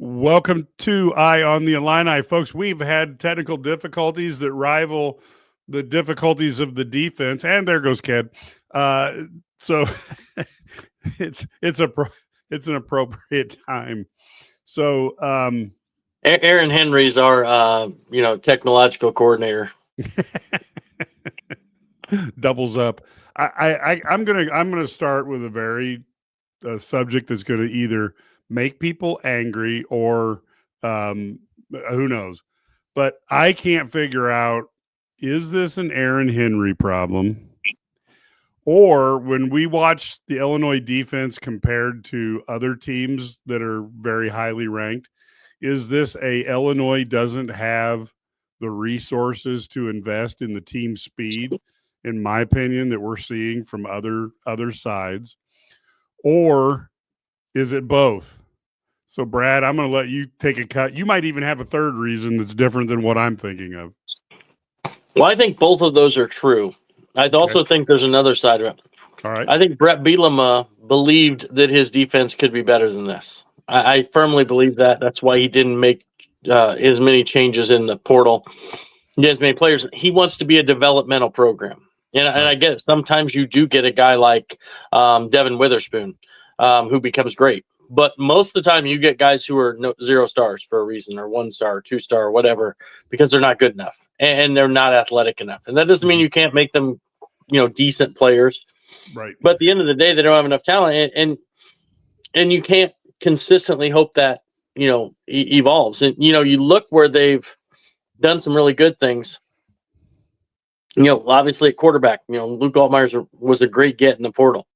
Welcome to Eye on the Illini, folks. We've had technical difficulties that rival the difficulties of the defense, and there goes Ked. So it's an appropriate time. So Aaron Henry's our technological coordinator. doubles up. I'm gonna start with a very subject that's going to either make people angry or who knows. But I can't figure out, is this an Aaron Henry problem? Or when we watch the Illinois defense compared to other teams that are very highly ranked, is this a Illinois doesn't have the resources to invest in the team speed, in my opinion, that we're seeing from other sides? Or is it both? So, Brad, I'm going to let you take a cut. You might even have a third reason that's different than what I'm thinking of. Well, I think both of those are true. I also think there's another side of it. All right. I think Brett Bielema believed that his defense could be better than this. I firmly believe that. That's why he didn't make as many changes in the portal. He has many players. He wants to be a developmental program. And I get it. Sometimes you do get a guy like Devin Witherspoon who becomes great. But most of the time you get guys who are 0 stars for a reason, or 1 star, 2 star, or whatever, because they're not good enough and they're not athletic enough. And that doesn't mean you can't make them, decent players. Right. But at the end of the day, they don't have enough talent. And you can't consistently hope that, evolves. And, you look where they've done some really good things. Obviously at quarterback, Luke Altmaier was a great get in the portal.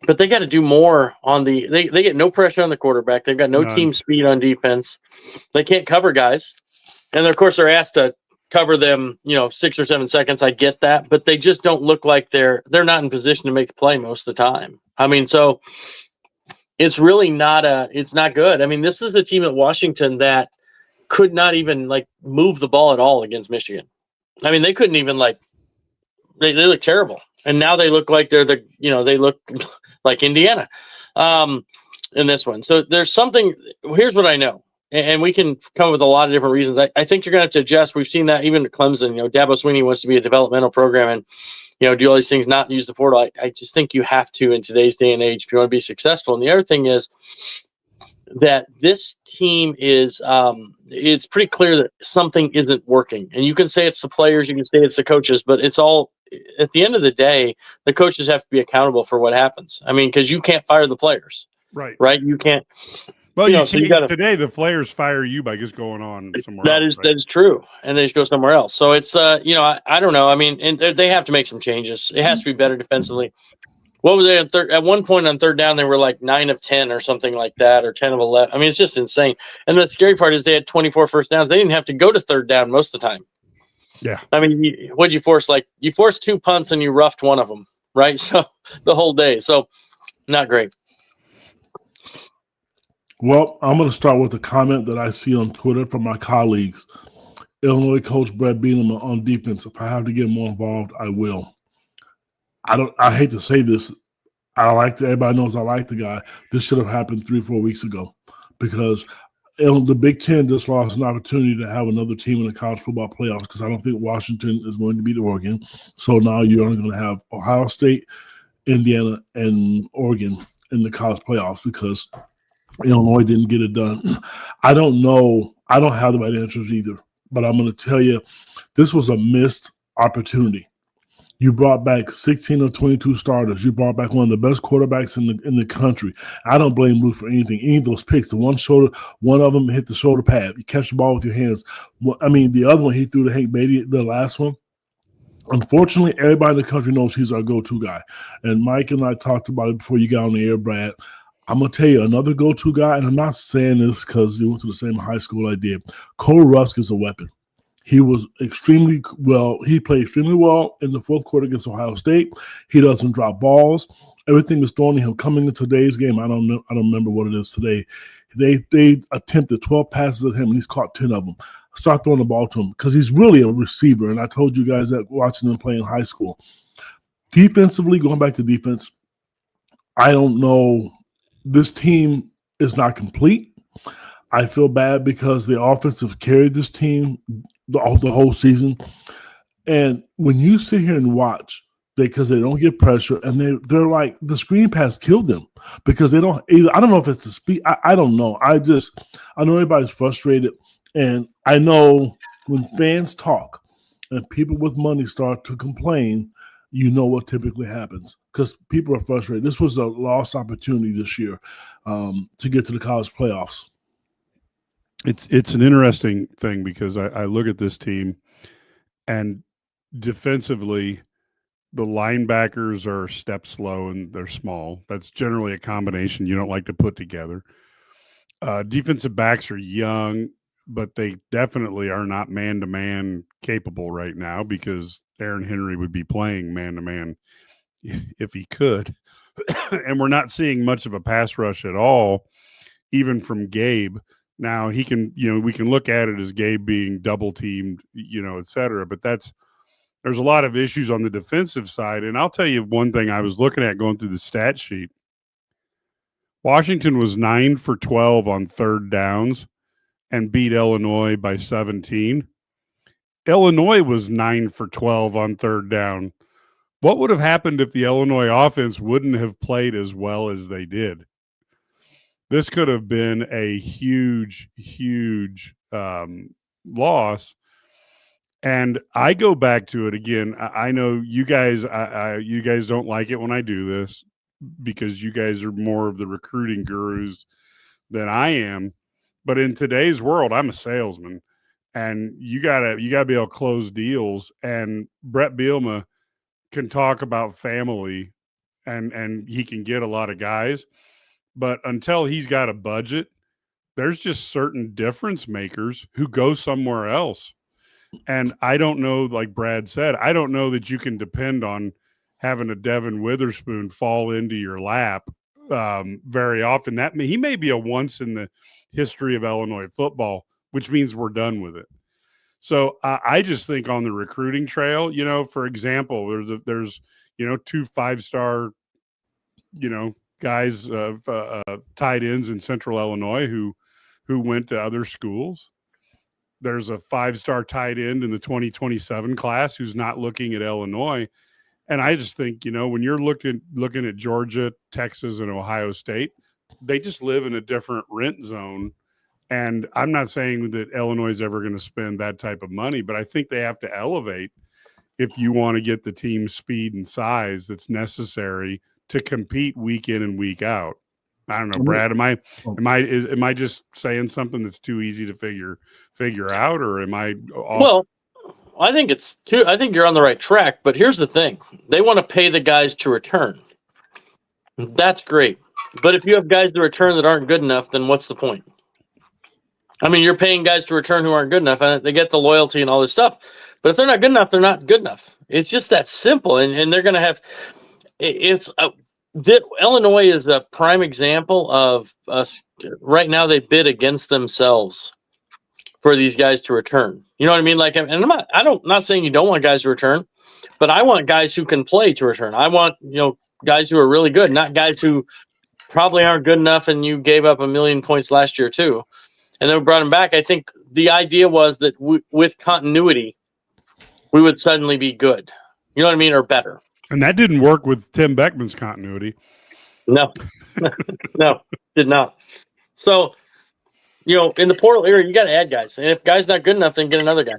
But they got to do more on they get no pressure on the quarterback. They've got no team speed on defense. They can't cover guys. And of course they're asked to cover them, 6 or 7 seconds. I get that, but they just don't look like they're not in position to make the play most of the time. I mean, so it's really it's not good. I mean, this is a team at Washington that could not even move the ball at all against Michigan. I mean, they couldn't even they look terrible. And now they look like they're they look like Indiana in this one. So there's something. Here's what I know, and we can come up with a lot of different reasons. I think you're going to have to adjust. We've seen that even at Clemson. Dabo Swinney wants to be a developmental program and do all these things, not use the portal. I just think you have to in today's day and age if you want to be successful. And the other thing is that this team is it's pretty clear that something isn't working. And you can say it's the players, you can say it's the coaches, but it's all, at the end of the day, the coaches have to be accountable for what happens. I mean, because you can't fire the players. Right? You can't. Well, so today the players fire you by just going on somewhere else. That is true. And they just go somewhere else. So it's, I don't know. I mean, and they have to make some changes. It has to be better defensively. What was they at one point on third down? They were like 9 of 10 or something like that, or 10 of 11. I mean, it's just insane. And the scary part is they had 24 first downs. They didn't have to go to third down most of the time. Yeah. I mean, what'd you force? You forced 2 punts and you roughed one of them, right? So the whole day. So not great. Well, I'm going to start with a comment that I see on Twitter from my colleagues. Illinois coach Brett Bielema on defense. If I have to get more involved, I will. I hate to say this. Everybody knows I like the guy. This should have happened 3 or 4 weeks ago because the Big Ten just lost an opportunity to have another team in the college football playoffs because I don't think Washington is going to beat Oregon. So now you're only going to have Ohio State, Indiana, and Oregon in the college playoffs because Illinois didn't get it done. I don't know. I don't have the right answers either. But I'm going to tell you, this was a missed opportunity. You brought back 16 of 22 starters. You brought back one of the best quarterbacks in the country. I don't blame Luke for anything. Any of those picks, one of them hit the shoulder pad. You catch the ball with your hands. I mean, the other one, he threw to Hank Beatty, the last one. Unfortunately, everybody in the country knows he's our go-to guy. And Mike and I talked about it before you got on the air, Brad. I'm going to tell you, another go-to guy, and I'm not saying this because he went to the same high school I did. Cole Rusk is a weapon. He was extremely well. He played extremely well in the fourth quarter against Ohio State. He doesn't drop balls. Everything was thrown to him coming into today's game. I don't remember what it is today. They attempted 12 passes at him, and he's caught 10 of them. Start throwing the ball to him because he's really a receiver. And I told you guys that watching him play in high school. Defensively, going back to defense, I don't know. This team is not complete. I feel bad because the offense have carried this team the whole season. And when you sit here and watch, because they don't get pressure, and they're like, the screen pass killed them because they don't either. I don't know if it's the speed. I don't know. I know everybody's frustrated, and I know when fans talk and people with money start to complain, you know what typically happens because people are frustrated. This was a lost opportunity this year to get to the college playoffs. It's an interesting thing because I look at this team, and defensively, the linebackers are a step slow and they're small. That's generally a combination you don't like to put together. Defensive backs are young, but they definitely are not man-to-man capable right now because Aaron Henry would be playing man-to-man if he could. And we're not seeing much of a pass rush at all, even from Gabe. Now he can, we can look at it as Gabe being double teamed, et cetera, but there's a lot of issues on the defensive side. And I'll tell you one thing I was looking at going through the stat sheet. Washington was 9 for 12 on third downs and beat Illinois by 17. Illinois was 9 for 12 on third down. What would have happened if the Illinois offense wouldn't have played as well as they did? This could have been a huge, huge loss. And I go back to it again. I know you guys, you guys don't like it when I do this because you guys are more of the recruiting gurus than I am. But in today's world, I'm a salesman, and you gotta be able to close deals. And Brett Bielema can talk about family, and he can get a lot of guys. But until he's got a budget, there's just certain difference makers who go somewhere else. And I don't know, like Brad said, I don't know that you can depend on having a Devin Witherspoon fall into your lap very often. He may be a once in the history of Illinois football, which means we're done with it. So I just think on the recruiting trail, for example, there's 2 5-star, guys tight ends in Central Illinois who went to other schools. There's a 5-star tight end in the 2027 class who's not looking at Illinois. And I just think, when you're looking at Georgia, Texas, and Ohio State, they just live in a different rent zone. And I'm not saying that Illinois is ever going to spend that type of money, but I think they have to elevate if you want to get the team speed and size that's necessary to compete week in and week out. I don't know, Brad, am I just saying something that's too easy to figure out, or am I off? Well, I think I think you're on the right track, but here's the thing. They want to pay the guys to return. That's great. But if you have guys to return that aren't good enough, then what's the point? I mean, you're paying guys to return who aren't good enough, and they get the loyalty and all this stuff. But if they're not good enough, they're not good enough. It's just that simple. And they're going to have Illinois is a prime example of us right now. They bid against themselves for these guys to return. You know what I mean? Like, and I'm not saying you don't want guys to return, but I want guys who can play to return. I want, guys who are really good, not guys who probably aren't good enough and you gave up 1 million points last year too. And then we brought him back. I think the idea was that with continuity, we would suddenly be good. You know what I mean? Or better. And that didn't work with Tim Beckman's continuity. No, no, did not. So, in the portal area, you got to add guys. And if guy's not good enough, then get another guy.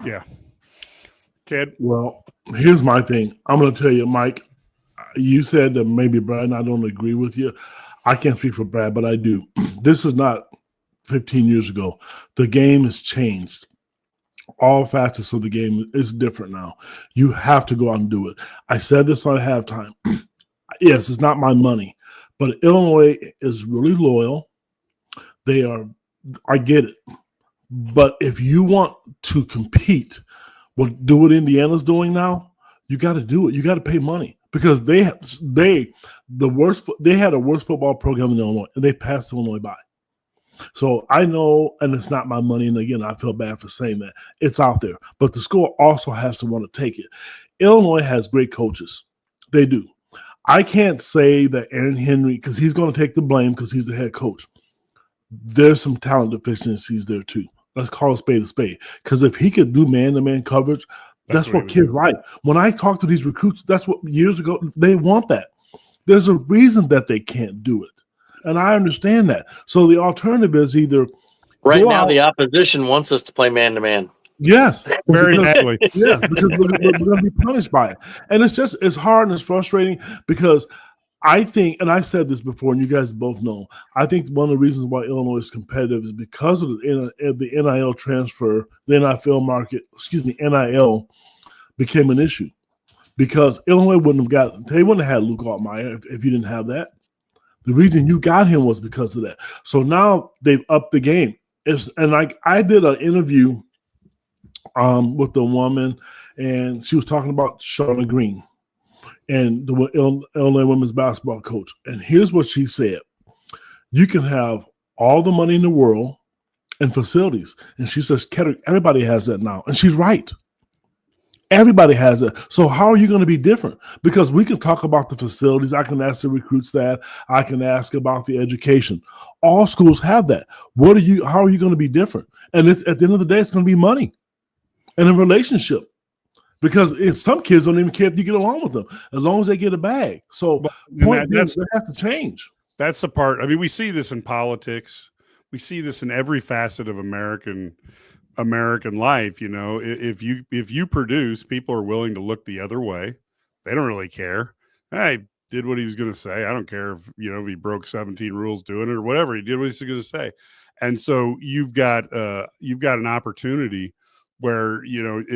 Yeah. Ted? Well, here's my thing. I'm going to tell you, Mike, you said that maybe Brad and I don't agree with you. I can't speak for Brad, but I do. This is not 15 years ago. The game has changed. All facets of the game is different now. You have to go out and do it. I said this on halftime. Yes, it's not my money, but Illinois is really loyal. I get it. But if you want to compete, do what Indiana's doing now, you got to do it. You got to pay money because they had a worse football program in Illinois, and they passed Illinois by. So I know, and it's not my money, and again, I feel bad for saying that. It's out there. But the school also has to want to take it. Illinois has great coaches. They do. I can't say that Aaron Henry, because he's going to take the blame because he's the head coach. There's some talent deficiencies there too. Let's call a spade a spade. Because if he could do man-to-man coverage, that's what kids like. When I talk to these recruits, that's what years ago, they want that. There's a reason that they can't do it. And I understand that. So the alternative is either right now the opposition wants us to play man-to-man. Yes, very badly. Yeah, because we're going to be punished by it. And it's hard and it's frustrating because I think, and I said this before, and you guys both know, I think one of the reasons why Illinois is competitive is because of the NIL transfer, the NFL market, NIL became an issue. Because Illinois wouldn't have had Luke Altmaier if you didn't have that. The reason you got him was because of that. So now they've upped the game. I did an interview with the woman, and she was talking about Shauna Green and the Illinois women's basketball coach. And here's what she said. You can have all the money in the world and facilities. And she says, everybody has that now. And she's right. Everybody has it. So how are you going to be different? Because we can talk about the facilities. I can ask the recruits that. I can ask about the education. All schools have that. How are you going to be different? And at the end of the day, it's going to be money and a relationship. Because some kids don't even care if you get along with them, as long as they get a bag. So that has to change. That's the part. I mean, we see this in politics. We see this in every facet of American life. You know, if you produce, people are willing to look the other way. They don't really care. I did what he was going to say. I don't care if he broke 17 rules doing it or whatever. He did what he was going to say. And so you've got an opportunity where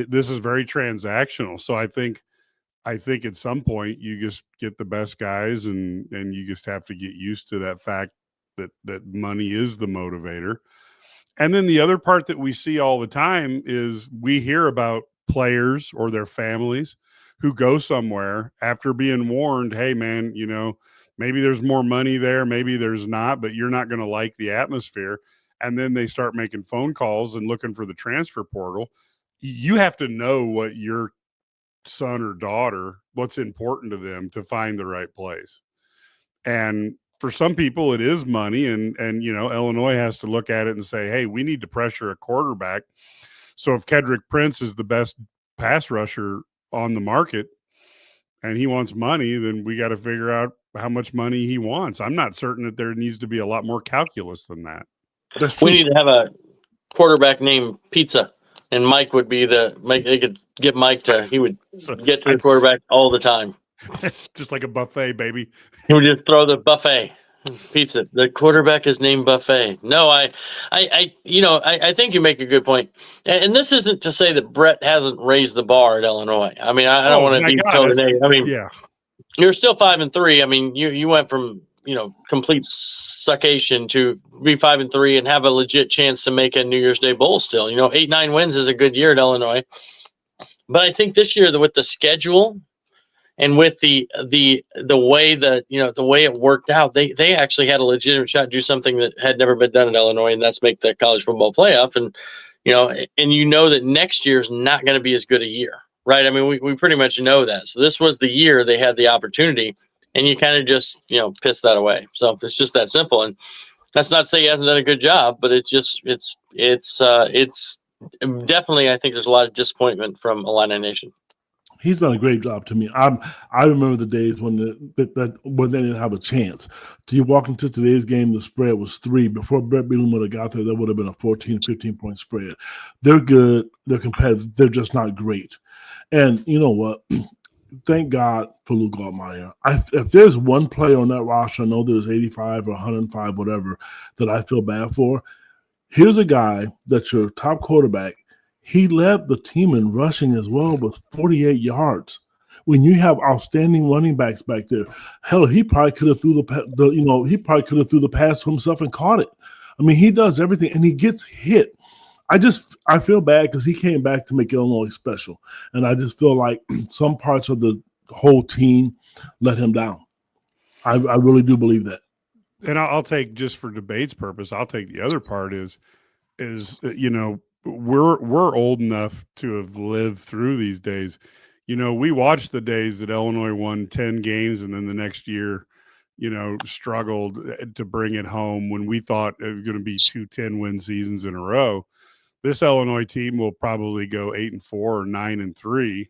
this is very transactional. So I think at some point you just get the best guys, and you just have to get used to that fact that money is the motivator. And then the other part that we see all the time is we hear about players or their families who go somewhere after being warned, hey man, maybe there's more money there, maybe there's not, but you're not going to like the atmosphere. And then they start making phone calls and looking for the transfer portal. You have to know what your son or daughter, what's important to them to find the right place. And for some people, it is money, and Illinois has to look at it and say, hey, we need to pressure a quarterback. So if Kedrick Prince is the best pass rusher on the market and he wants money, then we got to figure out how much money he wants. I'm not certain that there needs to be a lot more calculus than that. That's true. We need to have a quarterback named Pizza, and Mike would be they could get Mike he would get to the quarterback all the time. Just like a buffet, baby. He would just throw the buffet pizza. The quarterback is named Buffet. No, I think you make a good point. And this isn't to say that Brett hasn't raised the bar at Illinois. I mean, I don't want to be so negative. I mean, yeah, you're still 5-3. I mean, you went from complete suckation to be 5-3 and have a legit chance to make a New Year's Day bowl still. 8-9 wins is a good year at Illinois. But I think this year with the schedule and with the way that the way it worked out, they actually had a legitimate shot to do something that had never been done in Illinois, and that's make the college football playoff. And that next year is not going to be as good a year, right? I mean, we pretty much know that. So this was the year they had the opportunity, and you kind of just piss that away. So it's just that simple. And that's not to say he hasn't done a good job, but it's definitely, I think there's a lot of disappointment from Illini Nation. He's done a great job to me. I remember the days when when they didn't have a chance. So you walk into today's game, the spread was 3. Before Brett Bielema would have got there, would have been a 14, 15-point spread. They're good. They're competitive. They're just not great. And you know what? Thank God for Luke Altmaier. If there's one player on that roster, I know there's 85 or 105, whatever, that I feel bad for. Here's a guy that's your top quarterback. He led the team in rushing as well with 48 yards. When you have outstanding running backs back there, hell, he probably could have threw the pass to himself and caught it. I mean, he does everything, and he gets hit. I feel bad because he came back to make Illinois special, and I just feel like some parts of the whole team let him down. I really do believe that. And I'll take, just for debate's purpose, I'll take the other part is we're old enough to have lived through these days. we watched the days that Illinois won 10 games and then the next year, struggled to bring it home when we thought it was going to be 2 10-win seasons in a row. This Illinois team will probably go 8-4 or 9-3.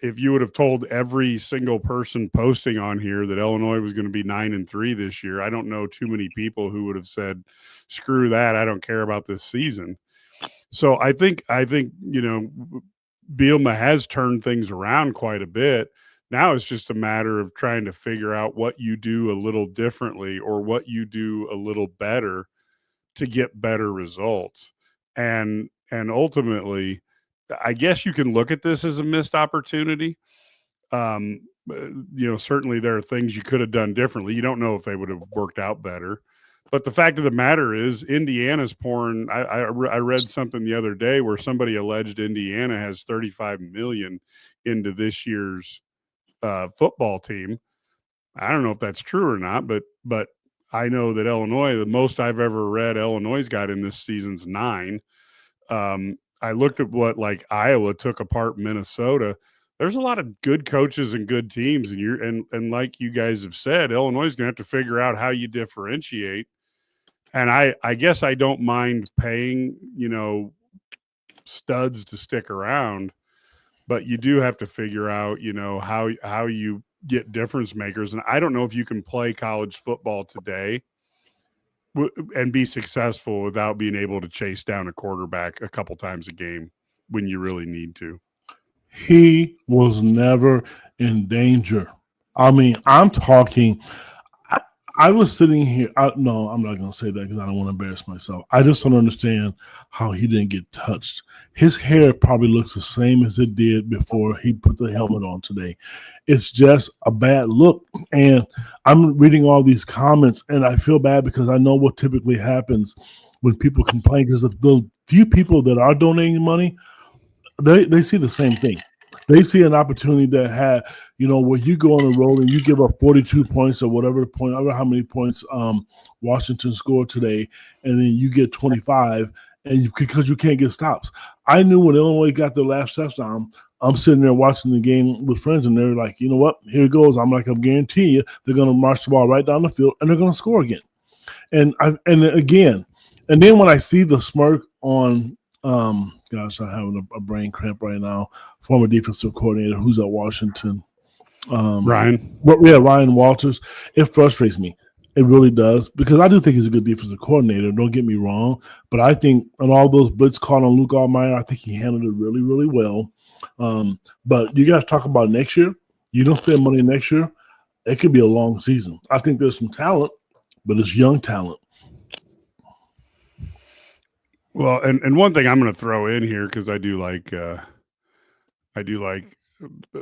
If you would have told every single person posting on here that Illinois was going to be 9-3 this year, I don't know too many people who would have said, "Screw that! I don't care about this season." So I think Bielema has turned things around quite a bit. Now it's just a matter of trying to figure out what you do a little differently or what you do a little better to get better results. And ultimately, I guess you can look at this as a missed opportunity. Certainly there are things you could have done differently. You don't know if they would have worked out better. But the fact of the matter is, Indiana's pouring. I read something the other day where somebody alleged Indiana has $35 million into this year's football team. I don't know if that's true or not, but I know that Illinois, the most I've ever read Illinois' got in this season's 9. I looked at what like Iowa took apart Minnesota. There's a lot of good coaches and good teams, and like you guys have said, Illinois is going to have to figure out how you differentiate. And I guess I don't mind paying, studs to stick around, but you do have to figure out, how you get difference makers. And I don't know if you can play college football today and be successful without being able to chase down a quarterback a couple times a game when you really need to. He was never in danger. I mean, I'm talking. I was sitting here. No, I'm not going to say that because I don't want to embarrass myself. I just don't understand how he didn't get touched. His hair probably looks the same as it did before he put the helmet on today. It's just a bad look. And I'm reading all these comments, and I feel bad because I know what typically happens when people complain, because the few people that are donating money, they see the same thing. They see an opportunity that had, where you go on a roll and you give up 42 points or whatever point, I don't know how many points Washington scored today, and then you get 25, and because you can't get stops. I knew when Illinois got their last touchdown, I'm sitting there watching the game with friends, and they're like, you know what? Here it goes. I'm guarantee you, they're going to march the ball right down the field, and they're going to score again. And then when I see the smirk on gosh, I'm having a brain cramp right now. Former defensive coordinator who's at Washington. Ryan. Ryan Walters. It frustrates me. It really does, because I do think he's a good defensive coordinator. Don't get me wrong. But I think on all those blitz called on Luke Altmaier, I think he handled it really, really well. But you guys talk about next year. You don't spend money next year. It could be a long season. I think there's some talent, but it's young talent. Well, and one thing I'm going to throw in here, because I do like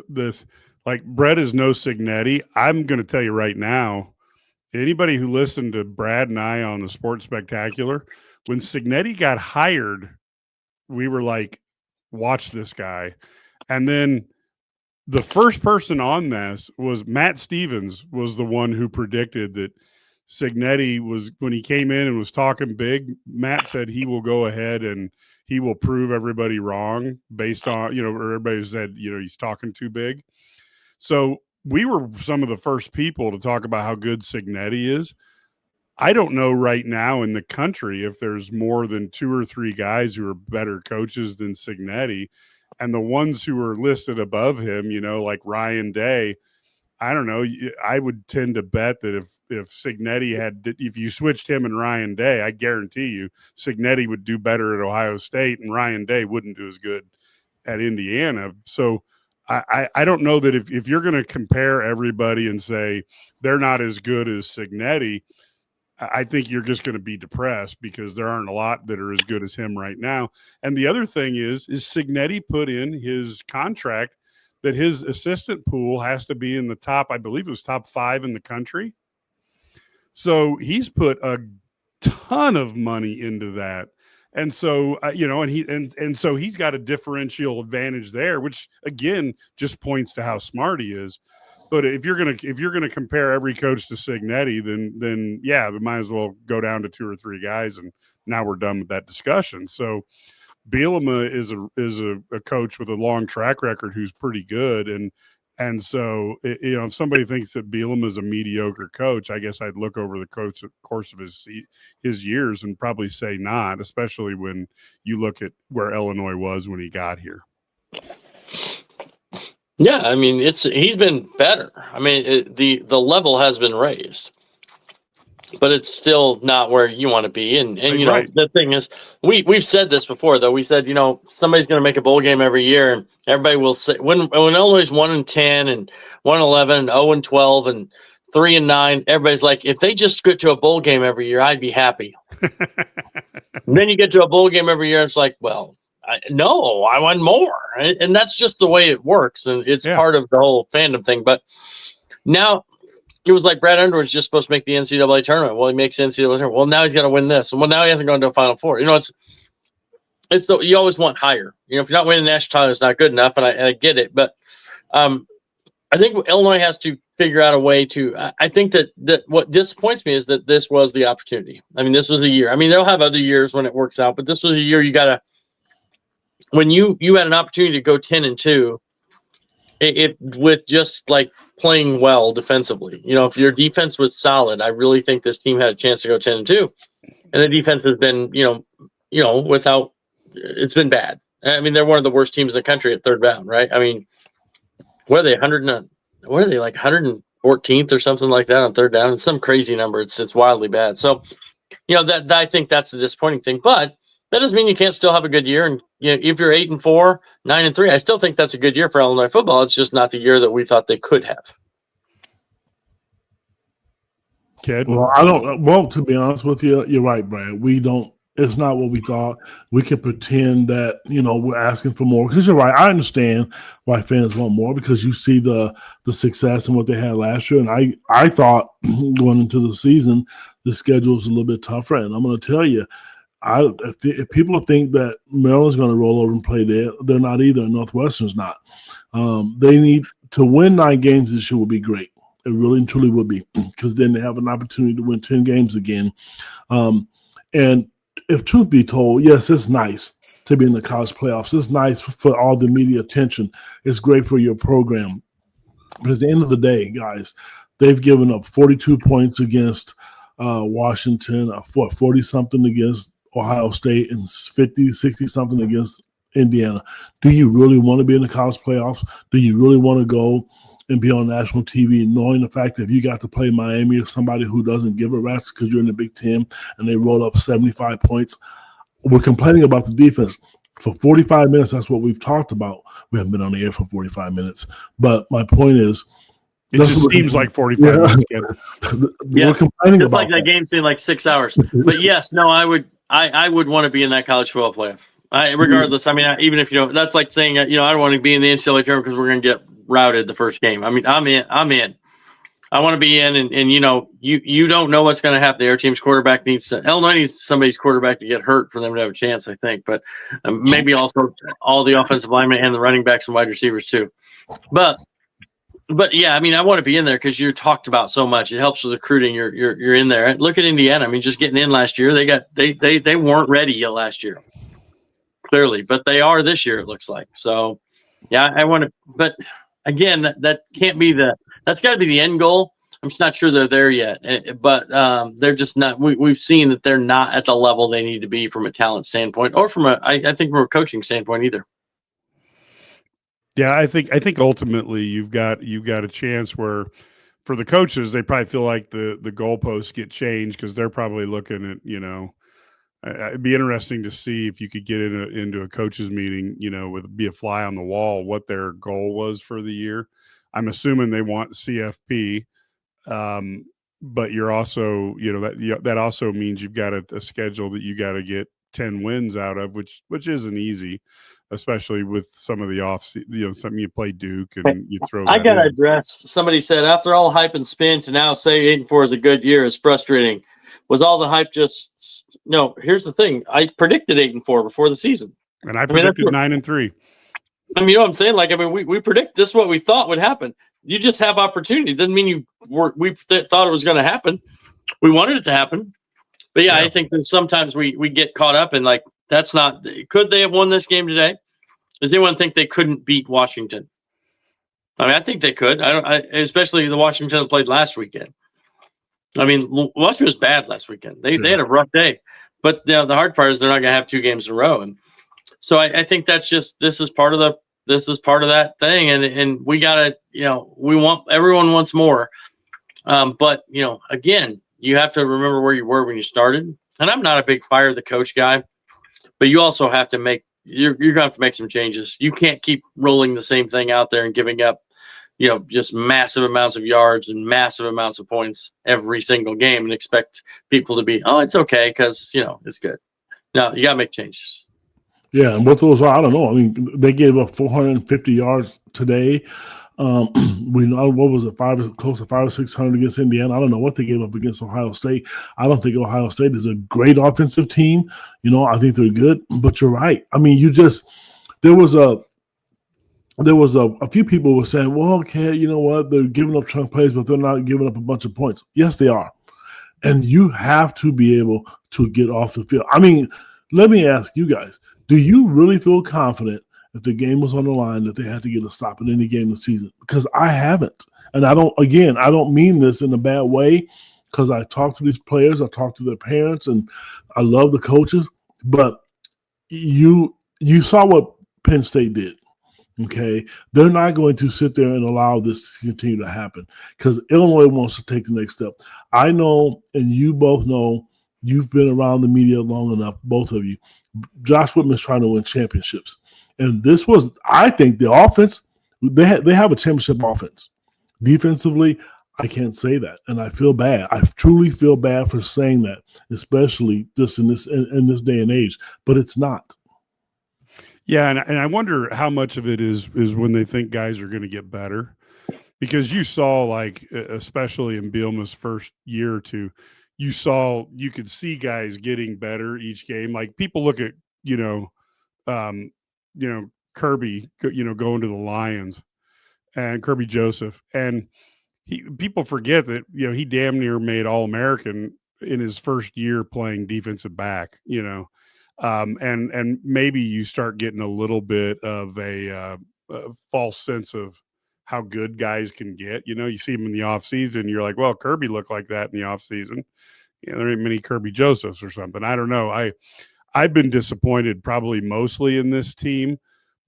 this. Like, Brett is no Signetti. I'm going to tell you right now, anybody who listened to Brad and I on the Sports Spectacular, when Signetti got hired, we were like, watch this guy. And then the first person on this was Matt Stevens, was the one who predicted that Signetti was, when he came in and was talking big, Matt said he will go ahead and he will prove everybody wrong based on, or everybody said, he's talking too big. So we were some of the first people to talk about how good Signetti is. I don't know right now in the country if there's more than 2 or 3 guys who are better coaches than Signetti. And the ones who are listed above him, like Ryan Day, I don't know. I would tend to bet that if Signetti if you switched him and Ryan Day, I guarantee you Signetti would do better at Ohio State and Ryan Day wouldn't do as good at Indiana. So I don't know that if you're going to compare everybody and say they're not as good as Signetti, I think you're just going to be depressed because there aren't a lot that are as good as him right now. And the other thing is Signetti put in his contract that his assistant pool has to be in the top, I believe it was top 5 in the country. So he's put a ton of money into that. And so, and so he's got a differential advantage there, which again, just points to how smart he is. But if you're going to compare every coach to Signetti, then yeah, we might as well go down to 2 or 3 guys. And now we're done with that discussion. So, Bielema is a coach with a long track record who's pretty good, and so if somebody thinks that Bielema is a mediocre coach, I guess I'd look over the course of his years and probably say not, especially when you look at where Illinois was when he got here. Yeah, I mean he's been better. I mean the level has been raised. But it's still not where you want to be. And right. The thing is, we've said this before, though. We said, somebody's going to make a bowl game every year, and everybody will say when Illinois is 1-10 and 1-11 and 0-12 and 3-9, everybody's like, if they just get to a bowl game every year, I'd be happy. And then you get to a bowl game every year, and it's like, well, no, I want more. And that's just the way it works. And it's part of the whole fandom thing. But now, it was like Brad Underwood's just supposed to make the NCAA tournament. Well, he makes the NCAA tournament. Well, now he's got to win this. Well, now he hasn't gone to a Final Four. You always want higher. If you're not winning the national title, it's not good enough, and I get it. But I think Illinois has to figure out a way to. I think that what disappoints me is that this was the opportunity. I mean, this was a year. I mean, they'll have other years when it works out, but this was a year you got to. When you had an opportunity to go 10-2. It with just like playing well defensively. If your defense was solid, I really think this team had a chance to go 10-2. And the defense has been, without it's been bad. I mean, they're one of the worst teams in the country at third down, right? I mean, what are they? 114th or something like that on third down? It's some crazy number. It's wildly bad. So, that I think that's the disappointing thing. But that doesn't mean you can't still have a good year. And if you're 8-4, 9-3, I still think that's a good year for Illinois football. It's just not the year that we thought they could have. Kid? Well, I don't. Well, to be honest with you, you're right, Brad. We don't. It's not what we thought. We can pretend that we're asking for more because you're right. I understand why fans want more because you see the success and what they had last year. And I thought going into the season the schedule was a little bit tougher. And I'm going to tell you. If people think that Maryland's going to roll over and play there, they're not either. Northwestern's not. They need to win 9 games this year would be great. It really and truly would be because then they have an opportunity to win 10 games again. And if truth be told, yes, it's nice to be in the college playoffs. It's nice for all the media attention. It's great for your program. But at the end of the day, guys, they've given up 42 points against Washington, 40-something against Ohio State, and 50, 60-something against Indiana. Do you really want to be in the college playoffs? Do you really want to go and be on national TV knowing the fact that if you got to play Miami or somebody who doesn't give a rat's because you're in the Big Ten and they roll up 75 points? We're complaining about the defense. For 45 minutes, that's what we've talked about. We haven't been on the air for 45 minutes. But my point is, it just seems like 45 minutes. We're complaining it's about like that game seemed like 6 hours. But yes, no, I would want to be in that college football playoff. Regardless, I mean, even if that's like saying, I don't want to be in the NCAA tournament because we're going to get routed the first game. I mean, I'm in. I want to be in, and you don't know what's going to happen. Their team's quarterback Illinois needs somebody's quarterback to get hurt for them to have a chance, I think. But maybe also all the offensive linemen and the running backs and wide receivers too. But yeah, I mean, I want to be in there because you're talked about so much. It helps with recruiting. You're in there. Look at Indiana. I mean, just getting in last year, they weren't ready yet last year, clearly, but they are this year. It looks like. So, yeah, I want to. But again, that can't be that's got to be the end goal. I'm just not sure they're there yet. But they're just not. We've seen that they're not at the level they need to be from a talent standpoint, or I think from a coaching standpoint either. Yeah, I think ultimately you've got a chance where for the coaches they probably feel like the goalposts get changed because they're probably looking at it'd be interesting to see if you could get into a coaches meeting be a fly on the wall what their goal was for the year. I'm assuming they want CFP, but you're also that also means you've got a schedule that you got to get 10 wins out of, which isn't easy. Especially with some of the something you play Duke and you throw. I got to address. Somebody said after all hype and spin to now say 8-4 is a good year is frustrating. Was all the hype just no? Here's the thing: I predicted 8-4 before the season, and I predicted 9-3. I mean, you know what I'm saying? Like, I mean, we predict this is what we thought would happen. You just have opportunity. Doesn't mean we thought it was going to happen. We wanted it to happen, but yeah, I think that sometimes we get caught up in like That's not. Could they have won this game today? Does anyone think they couldn't beat Washington? I mean, I think they could. Especially the Washington that played last weekend. I mean, Washington was bad last weekend. They had a rough day, but the hard part is they're not going to have 2 games in a row, and so I think that's just this is part of that thing, and we gotta everyone wants more, but again, you have to remember where you were when you started. And I'm not a big fire the coach guy, but you also have to make you're gonna have to make some changes. You can't keep rolling the same thing out there and giving up just massive amounts of yards and massive amounts of points every single game and expect people to be, oh, it's okay because, it's good. No, you got to make changes. Yeah, and what those are, I don't know. I mean, they gave up 450 yards today. We know, what was it, close to 500 or 600 against Indiana. I don't know what they gave up against Ohio State. I don't think Ohio State is a great offensive team. I think they're good, but you're right. I mean, there was a few people were saying, well, okay, you know what? They're giving up chunk plays, but they're not giving up a bunch of points. Yes, they are. And you have to be able to get off the field. I mean, let me ask you guys, do you really feel confident if the game was on the line that they had to get a stop in any game this season? Because I haven't. And I don't mean this in a bad way, because I talk to these players, I talk to their parents, and I love the coaches. But you saw what Penn State did. Okay, they're not going to sit there and allow this to continue to happen because Illinois wants to take the next step. I know, and you both know, you've been around the media long enough, both of you. Josh Whitman's trying to win championships. And this was, I think, the offense, they have a championship offense. Defensively, I can't say that, and I feel bad. I truly feel bad for saying that, especially just in this day and age, but it's not. Yeah, and I wonder how much of it is when they think guys are going to get better, because you saw, like, especially in Bielema's first year or two, you could see guys getting better each game. Like, people look at Kirby going to the Lions and Kirby Joseph, and people forget that he damn near made All-American in his first year playing defensive back. And maybe you start getting a little bit of a false sense of how good guys can get. You see him in the offseason, you're like, well, Kirby looked like that in the offseason. There ain't many Kirby Josephs or something. I don't know. I've been disappointed probably mostly in this team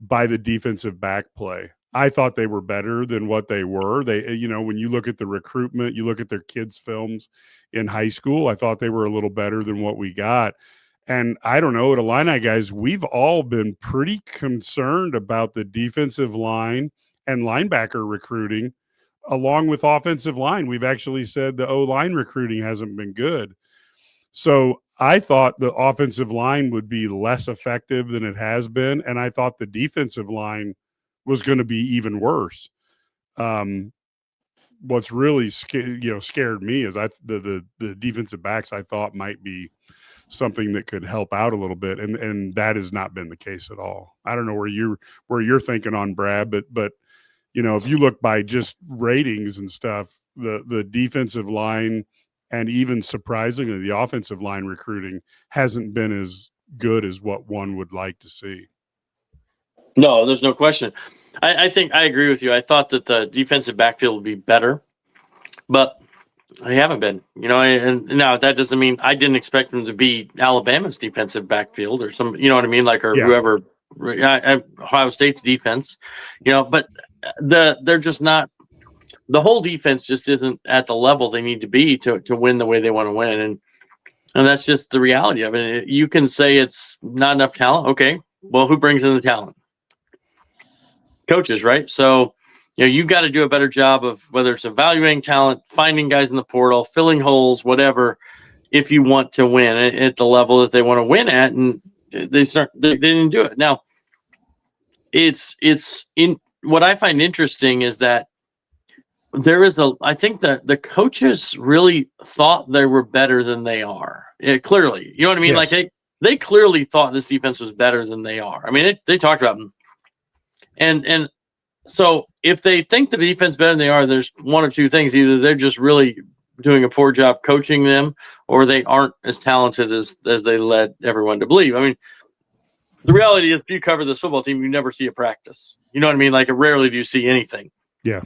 by the defensive back play. I thought they were better than what they were. They, when you look at the recruitment, you look at their kids' films in high school, I thought they were a little better than what we got. And I don't know, at Illini, guys, we've all been pretty concerned about the defensive line and linebacker recruiting, along with offensive line. We've actually said the O-line recruiting hasn't been good. So I thought the offensive line would be less effective than it has been, and I thought the defensive line was going to be even worse. What's really scared me is the defensive backs I thought might be something that could help out a little bit, and that has not been the case at all. I don't know where you're thinking on, Brad, but if you look by just ratings and stuff, the defensive line and even surprisingly the offensive line recruiting hasn't been as good as what one would like to see. No, there's no question. I think I agree with you. I thought that the defensive backfield would be better, but they haven't been, and now that doesn't mean I didn't expect them to be Alabama's defensive backfield or some, what I mean? Like, or whoever, Ohio State's defense, but they're just not, the whole defense just isn't at the level they need to be to win the way they want to win. And that's just the reality of it. You can say it's not enough talent. Okay. Well, who brings in the talent? Coaches, right? So, you've got to do a better job of whether it's evaluating talent, finding guys in the portal, filling holes, whatever, if you want to win at the level that they want to win at. And they didn't do it. Now, it's in what I find interesting is that I think that the coaches really thought they were better than they are. Clearly, you know what I mean? Yes. Like they clearly thought this defense was better than they are. I mean, they talked about them. And so if they think the defense is better than they are, there's one of two things. Either they're just really doing a poor job coaching them, or they aren't as talented as they led everyone to believe. I mean, The reality is, if you cover this football team, you never see a practice. You know what I mean? Like, rarely do you see anything. Yeah.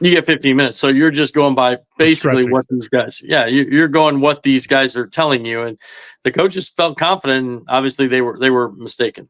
You get 15 minutes. So you're just going by basically what these guys, you're going what these guys are telling you. And the coaches felt confident, and obviously they were mistaken.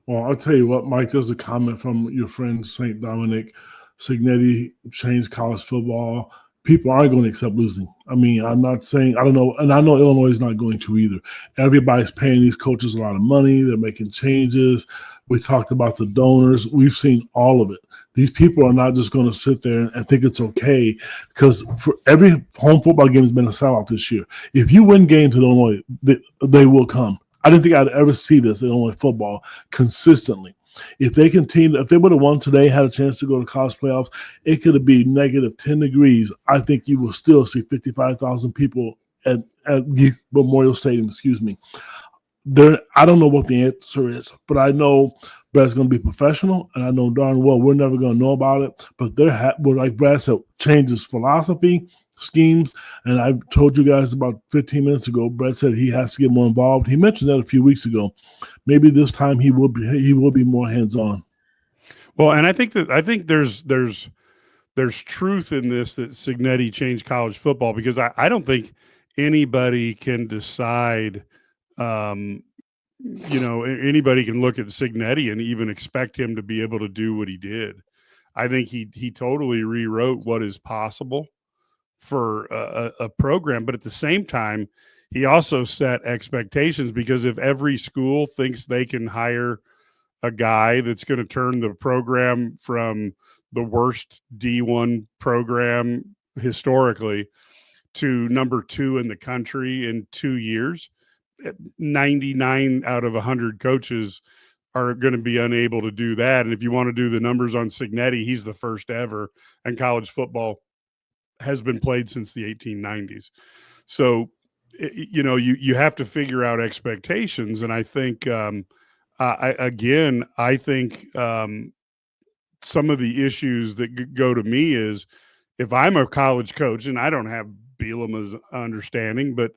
Well, I'll tell you what, Mike, there's a comment from your friend St. Dominic. Signetti changed college football. People aren't going to accept losing. I mean, I'm not saying, I don't know, and I know Illinois is not going to either. Everybody's paying these coaches a lot of money. They're making changes. We talked about the donors. We've seen all of it. These people are not just going to sit there and think it's okay, because for every home football game has been a sellout this year. If you win games in Illinois, they will come. I didn't think I'd ever see this in Illinois football consistently. If they continue, if they would have won today, had a chance to go to college playoffs, it could have been negative 10 degrees. I think you will still see 55,000 people at Memorial Stadium. Excuse me. I don't know what the answer is, but I know Brad's going to be professional, and I know darn well we're never going to know about it. But like Brad said, changes philosophy, schemes, and I told you guys about 15 minutes ago, Brad said he has to get more involved. He mentioned that a few weeks ago. Maybe this time he will be more hands-on. Well, and I think there's truth in this, that Signetti changed college football, because I don't think anybody can decide. Anybody can look at Signetti and even expect him to be able to do what he did. I think he totally rewrote what is possible for a program, but at the same time, he also set expectations, because if every school thinks they can hire a guy that's going to turn the program from the worst D1 program historically to number 2 in the country in 2 years, 99 out of 100 coaches are going to be unable to do that. And if you want to do the numbers on Signetti, he's the first ever, and college football has been played since the 1890s. So, you have to figure out expectations. And I think, I think some of the issues that go to me is, if I'm a college coach, and I don't have Bielema's understanding, but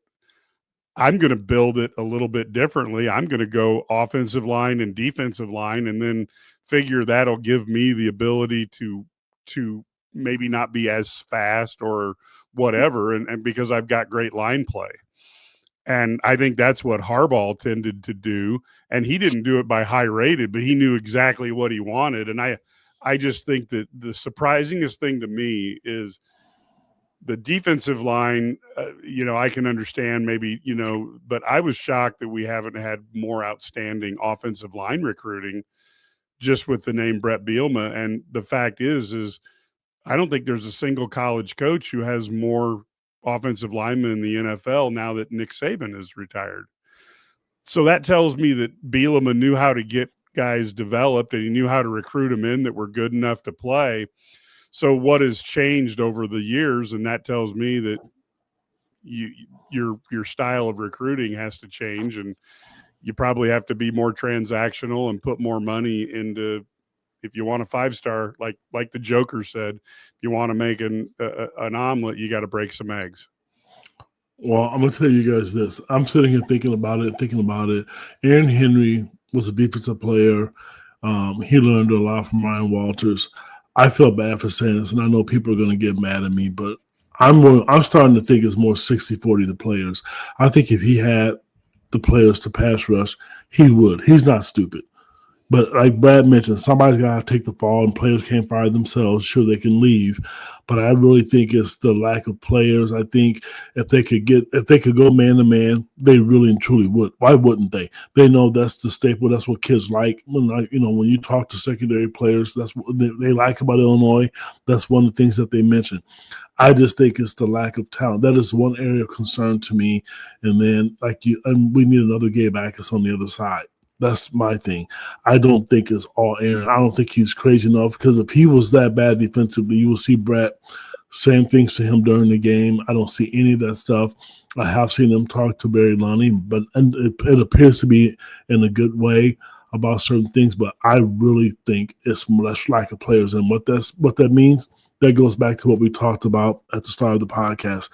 I'm going to build it a little bit differently. I'm going to go offensive line and defensive line, and then figure that'll give me the ability to maybe not be as fast or whatever, and because I've got great line play. And I think that's what Harbaugh tended to do. And he didn't do it by high rated, but he knew exactly what he wanted. And I just think that the surprisingest thing to me is the defensive line. I can understand maybe, but I was shocked that we haven't had more outstanding offensive line recruiting just with the name Brett Bielema. And the fact is I don't think there's a single college coach who has more offensive linemen in the NFL now that Nick Saban is retired. So that tells me that Bielema knew how to get guys developed, and he knew how to recruit them in that were good enough to play. So what has changed over the years? And that tells me that your style of recruiting has to change, and you probably have to be more transactional and put more money into, if you want a 5-star, like the Joker said, if you want to make an omelet, you got to break some eggs. Well, I'm going to tell you guys this. I'm sitting here thinking about it. Aaron Henry was a defensive player. He learned a lot from Ryan Walters. I feel bad for saying this, and I know people are going to get mad at me, but I'm starting to think it's more 60-40 the players. I think if he had the players to pass rush, he would. He's not stupid. But like Brad mentioned, somebody's got to take the fall, and players can't fire themselves. Sure, they can leave, but I really think it's the lack of players. I think if they could go man to man, they really and truly would. Why wouldn't they? They know that's the staple. That's what kids like. When you talk to secondary players, that's what they like about Illinois. That's one of the things that they mention. I just think it's the lack of talent. That is one area of concern to me. And then we need another Gabe Akers on the other side. That's my thing. I don't think it's all Aaron. I don't think he's crazy enough, because if he was that bad defensively, you will see Brett saying things to him during the game. I don't see any of that stuff. I have seen him talk to Barry Lonnie, but it appears to be in a good way about certain things. But I really think it's less lack of players, and what that means, that goes back to what we talked about at the start of the podcast.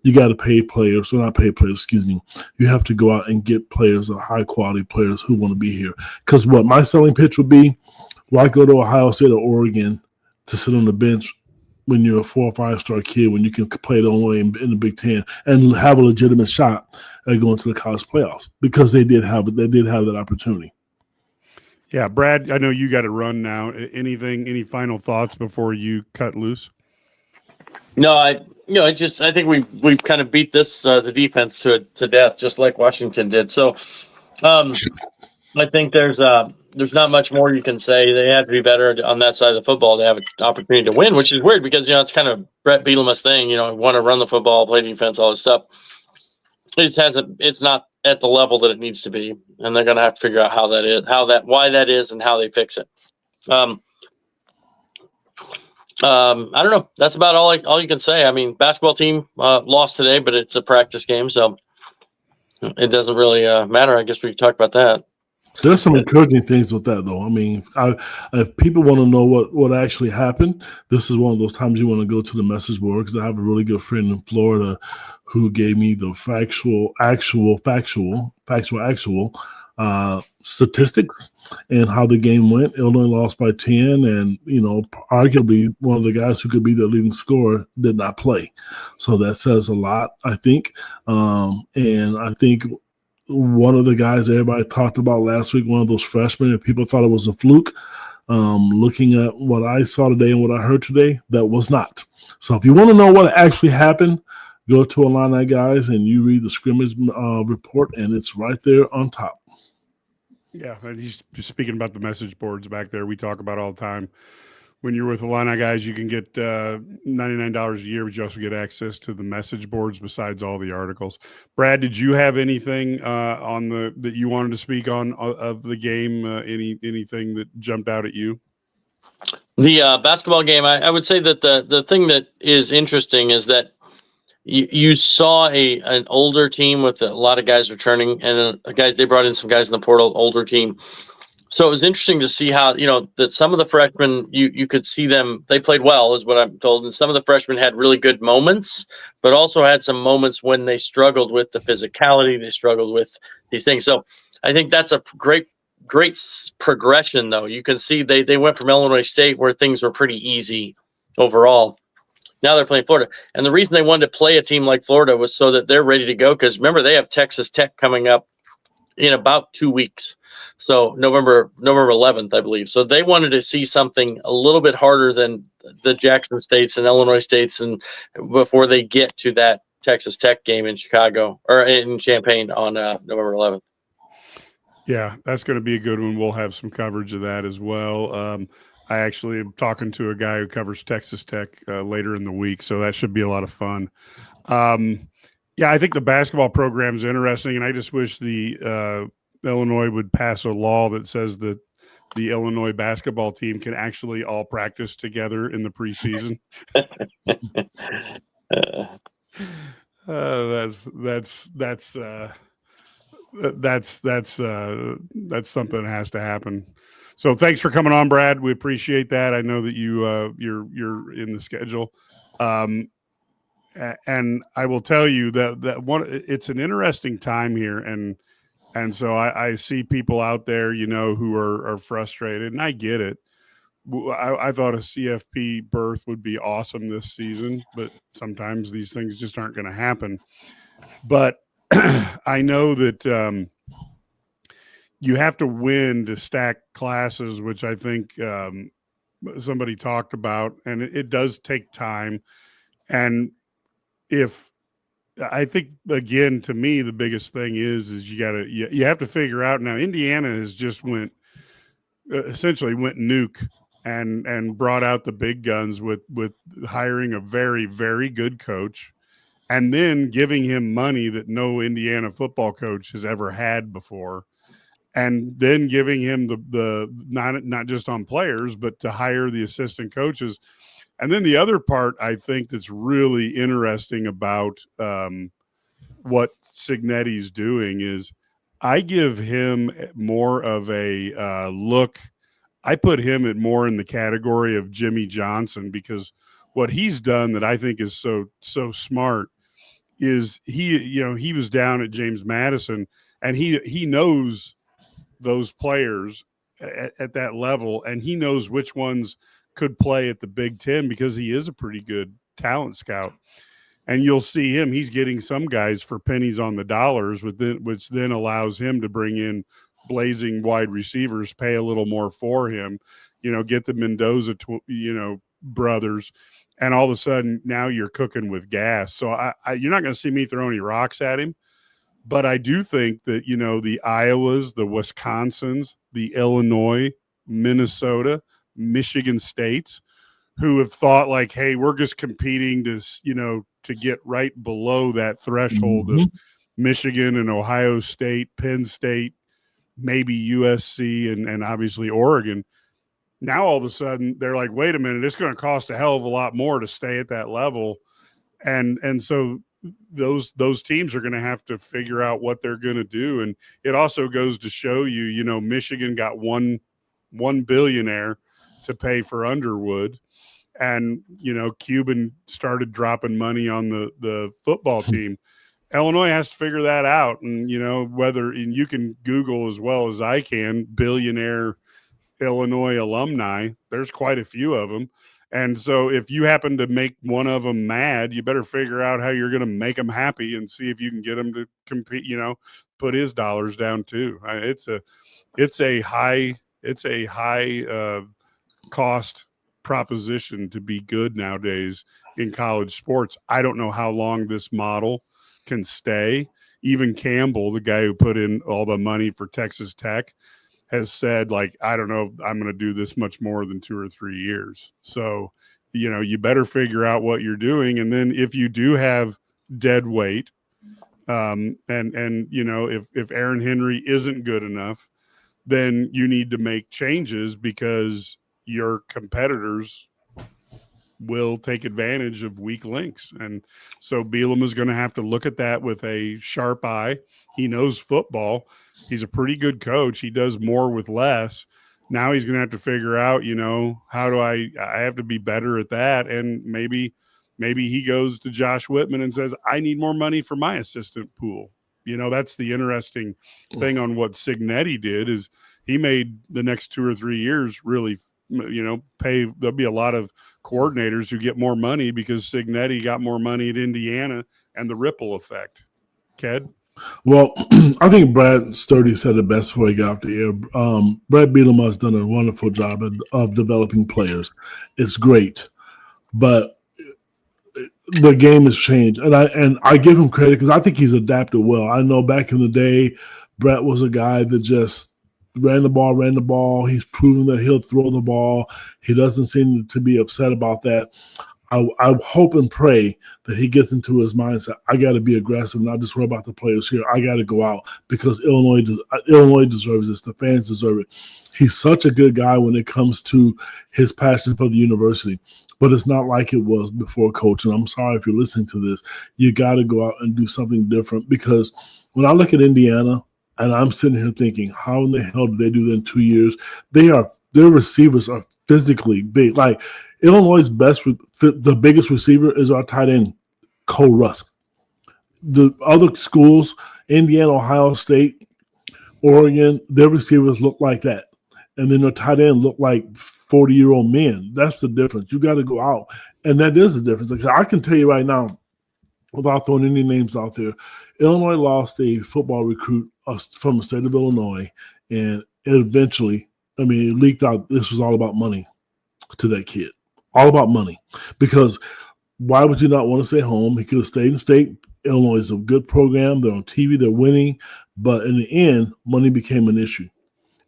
You got to pay players, or not pay players, excuse me. You have to go out and get players, or high-quality players who want to be here. Because what my selling pitch would be, why go to Ohio State or Oregon to sit on the bench when you're a 4 or 5-star kid, when you can play the only way in the Big Ten and have a legitimate shot at going to the college playoffs? Because they did have that opportunity. Yeah, Brad, I know you got to run now. Any final thoughts before you cut loose? No, I think we've kind of beat the defense to death, just like Washington did. So, I think there's not much more you can say. They have to be better on that side of the football to have an opportunity to win, which is weird because it's kind of Brett Bielema's thing. Want to run the football, play defense, all this stuff. It just hasn't. It's not at the level that it needs to be, and they're going to have to figure out why that is, and how they fix it. I don't know. That's about all you can say. I mean, basketball team lost today, but it's a practice game, so it doesn't really matter. I guess we can talk about that. There's some encouraging things with that, though. I mean, if people want to know what actually happened, this is one of those times you want to go to the message board, because I have a really good friend in Florida who gave me the actual statistics and how the game went. Illinois lost by 10, and arguably one of the guys who could be the leading scorer did not play. So that says a lot, I think. And I think one of the guys everybody talked about last week, one of those freshmen, and people thought it was a fluke. Looking at what I saw today and what I heard today, that was not. So if you want to know what actually happened, go to Illini Guys and you read the scrimmage report, and it's right there on top. Yeah, he's speaking about the message boards back there. We talk about all the time. When you're with Illini Guys, you can get $99 a year, but you also get access to the message boards besides all the articles. Brad, did you have anything that you wanted to speak on of the game? Anything that jumped out at you? The basketball game, I would say that the thing that is interesting is that you saw an older team with a lot of guys returning, and they brought in some guys in the portal, older team. So it was interesting to see how, that some of the freshmen, you could see them, they played well, is what I'm told. And some of the freshmen had really good moments, but also had some moments when they struggled with the physicality, they struggled with these things. So I think that's a great progression, though. You can see they went from Illinois State, where things were pretty easy overall. Now they're playing Florida. And the reason they wanted to play a team like Florida was so that they're ready to go. Because remember, they have Texas Tech coming up in about 2 weeks. So November 11th, I believe. So they wanted to see something a little bit harder than the Jackson States and Illinois States, and before they get to that Texas Tech game in Chicago or in Champaign on November 11th. Yeah, that's going to be a good one. We'll have some coverage of that as well. I actually am talking to a guy who covers Texas Tech later in the week, so that should be a lot of fun. Yeah, I think the basketball program is interesting, and I just wish the Illinois would pass a law that says that the Illinois basketball team can actually all practice together in the preseason. That's something that has to happen. So thanks for coming on, Brad. We appreciate that. I know that you're in the schedule. And I will tell you that it's an interesting time here, and so I see people out there, who are frustrated, and I get it. I thought a CFP berth would be awesome this season, but sometimes these things just aren't going to happen. But I know that you have to win to stack classes, which I think somebody talked about, and it does take time. And I think, again, to me, the biggest thing is you have to figure out now. Indiana has just essentially went nuke and brought out the big guns with hiring a very, very good coach, and then giving him money that no Indiana football coach has ever had before, and then giving him the not just on players, but to hire the assistant coaches. And then the other part I think that's really interesting about what Cignetti's doing is I give him more of a look. I put him more in the category of Jimmy Johnson, because what he's done that I think is so smart is he was down at James Madison, and he knows those players at that level, and he knows which ones could play at the Big Ten because he is a pretty good talent scout. And you'll see him, he's getting some guys for pennies on the dollars, which then allows him to bring in blazing wide receivers, pay a little more for him, get the Mendoza, brothers. And all of a sudden now you're cooking with gas. So you're not going to see me throw any rocks at him. But I do think that, the Iowas, the Wisconsins, the Illinois, Minnesota, Michigan States, who have thought like, hey, we're just competing to get right below that threshold of Michigan and Ohio State, Penn State, maybe USC, and obviously Oregon. Now all of a sudden they're like, wait a minute, it's going to cost a hell of a lot more to stay at that level. And so those teams are going to have to figure out what they're going to do. And it also goes to show you, Michigan got one billionaire to pay for Underwood. And, Cuban started dropping money on the football team. Illinois has to figure that out. And, and you can Google as well as I can, billionaire Illinois alumni. There's quite a few of them. And so if you happen to make one of them mad, you better figure out how you're going to make them happy and see if you can get him to compete, put his dollars down too. It's a high cost proposition to be good nowadays in college sports. I don't know how long this model can stay. Even Campbell, the guy who put in all the money for Texas Tech, has said, like, I don't know, I'm going to do this much more than 2 or 3 years. So, you better figure out what you're doing. And then if you do have dead weight, and if Aaron Henry isn't good enough, then you need to make changes because your competitors will take advantage of weak links. And so Bielema is going to have to look at that with a sharp eye. He knows football. He's a pretty good coach. He does more with less. Now he's going to have to figure out, how do I have to be better at that. And maybe he goes to Josh Whitman and says, I need more money for my assistant pool. That's the interesting thing on what Signetti did is he made the next 2 or 3 years really, pay. There'll be a lot of coordinators who get more money because Signetti got more money at Indiana and the ripple effect. Ked? Well, I think Brad Sturdy said it best before he got off the air. Brad Bielema has done a wonderful job of developing players. It's great, but the game has changed, and I give him credit because I think he's adapted well. I know back in the day, Brett was a guy that just ran the ball. He's proven that he'll throw the ball. He doesn't seem to be upset about that. I hope and pray that he gets into his mindset. I got to be aggressive, not just worry about the players here. I got to go out because Illinois deserves this. The fans deserve it. He's such a good guy when it comes to his passion for the university, but it's not like it was before, Coach. And I'm sorry if you're listening to this. You got to go out and do something different because when I look at Indiana and I'm sitting here thinking, how in the hell did they do that in 2 years? Their receivers are physically big. Like Illinois' the biggest receiver is our tight end, Cole Rusk. The other schools, Indiana, Ohio State, Oregon, their receivers look like that. And then their tight end look like 40-year-old men. That's the difference. You got to go out. And that is the difference. Like, I can tell you right now, without throwing any names out there, Illinois lost a football recruit from the state of Illinois. And it leaked out this was all about money to that kid. All about money. Because why would you not want to stay home? He could have stayed in state. Illinois is a good program. They're on TV. They're winning. But in the end, money became an issue.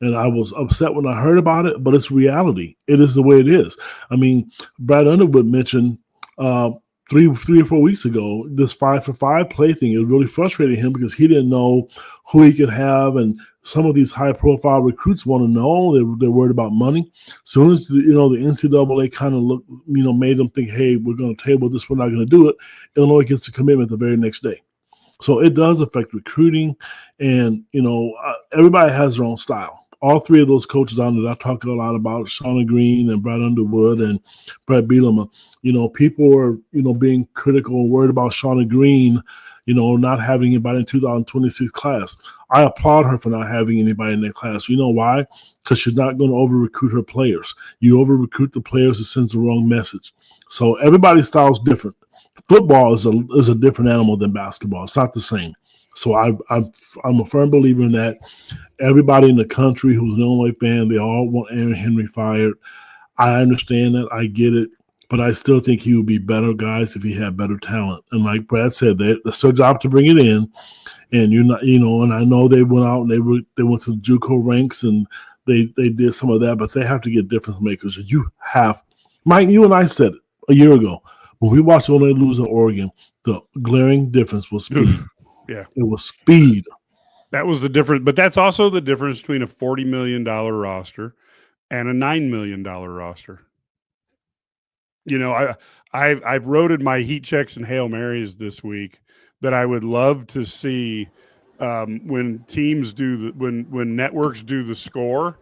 And I was upset when I heard about it, but it's reality. It is the way it is. I mean, Brad Underwood mentioned 3 or 4 weeks ago, this 5-for-5 play thing. It really frustrated him because he didn't know who he could have. And some of these high-profile recruits want to know. They're worried about money. As soon as, the NCAA kind of made them think, hey, we're going to table this, we're not going to do it, Illinois gets the commitment the very next day. So it does affect recruiting. And, everybody has their own style. all three of those coaches on that I talk a lot about, Shauna Green and Brad Underwood and Brett Bielema, people were, being critical and worried about Shauna Green, not having anybody in 2026 class. I applaud her for not having anybody in that class. You know why? Because she's not going to over-recruit her players. You over-recruit the players, it sends the wrong message. So everybody's style is different. Football is a different animal than basketball. It's not the same. So I'm a firm believer in that. Everybody in the country who's an Illinois fan, they all want Aaron Henry fired. I understand that. I get it. But I still think he would be better, guys, if he had better talent. And like Brad said, it's their job to bring it in. And you're not, and I know they went out and they went to the JUCO ranks and they did some of that, but they have to get difference makers. You have, Mike, you and I said it a year ago when we watched Illinois lose to Oregon. The glaring difference was speed. Yeah, it was speed. That was the difference, but that's also the difference between a $40 million roster and a $9 million roster. I wrote in my heat checks and Hail Marys this week that I would love to see when teams when networks do the score.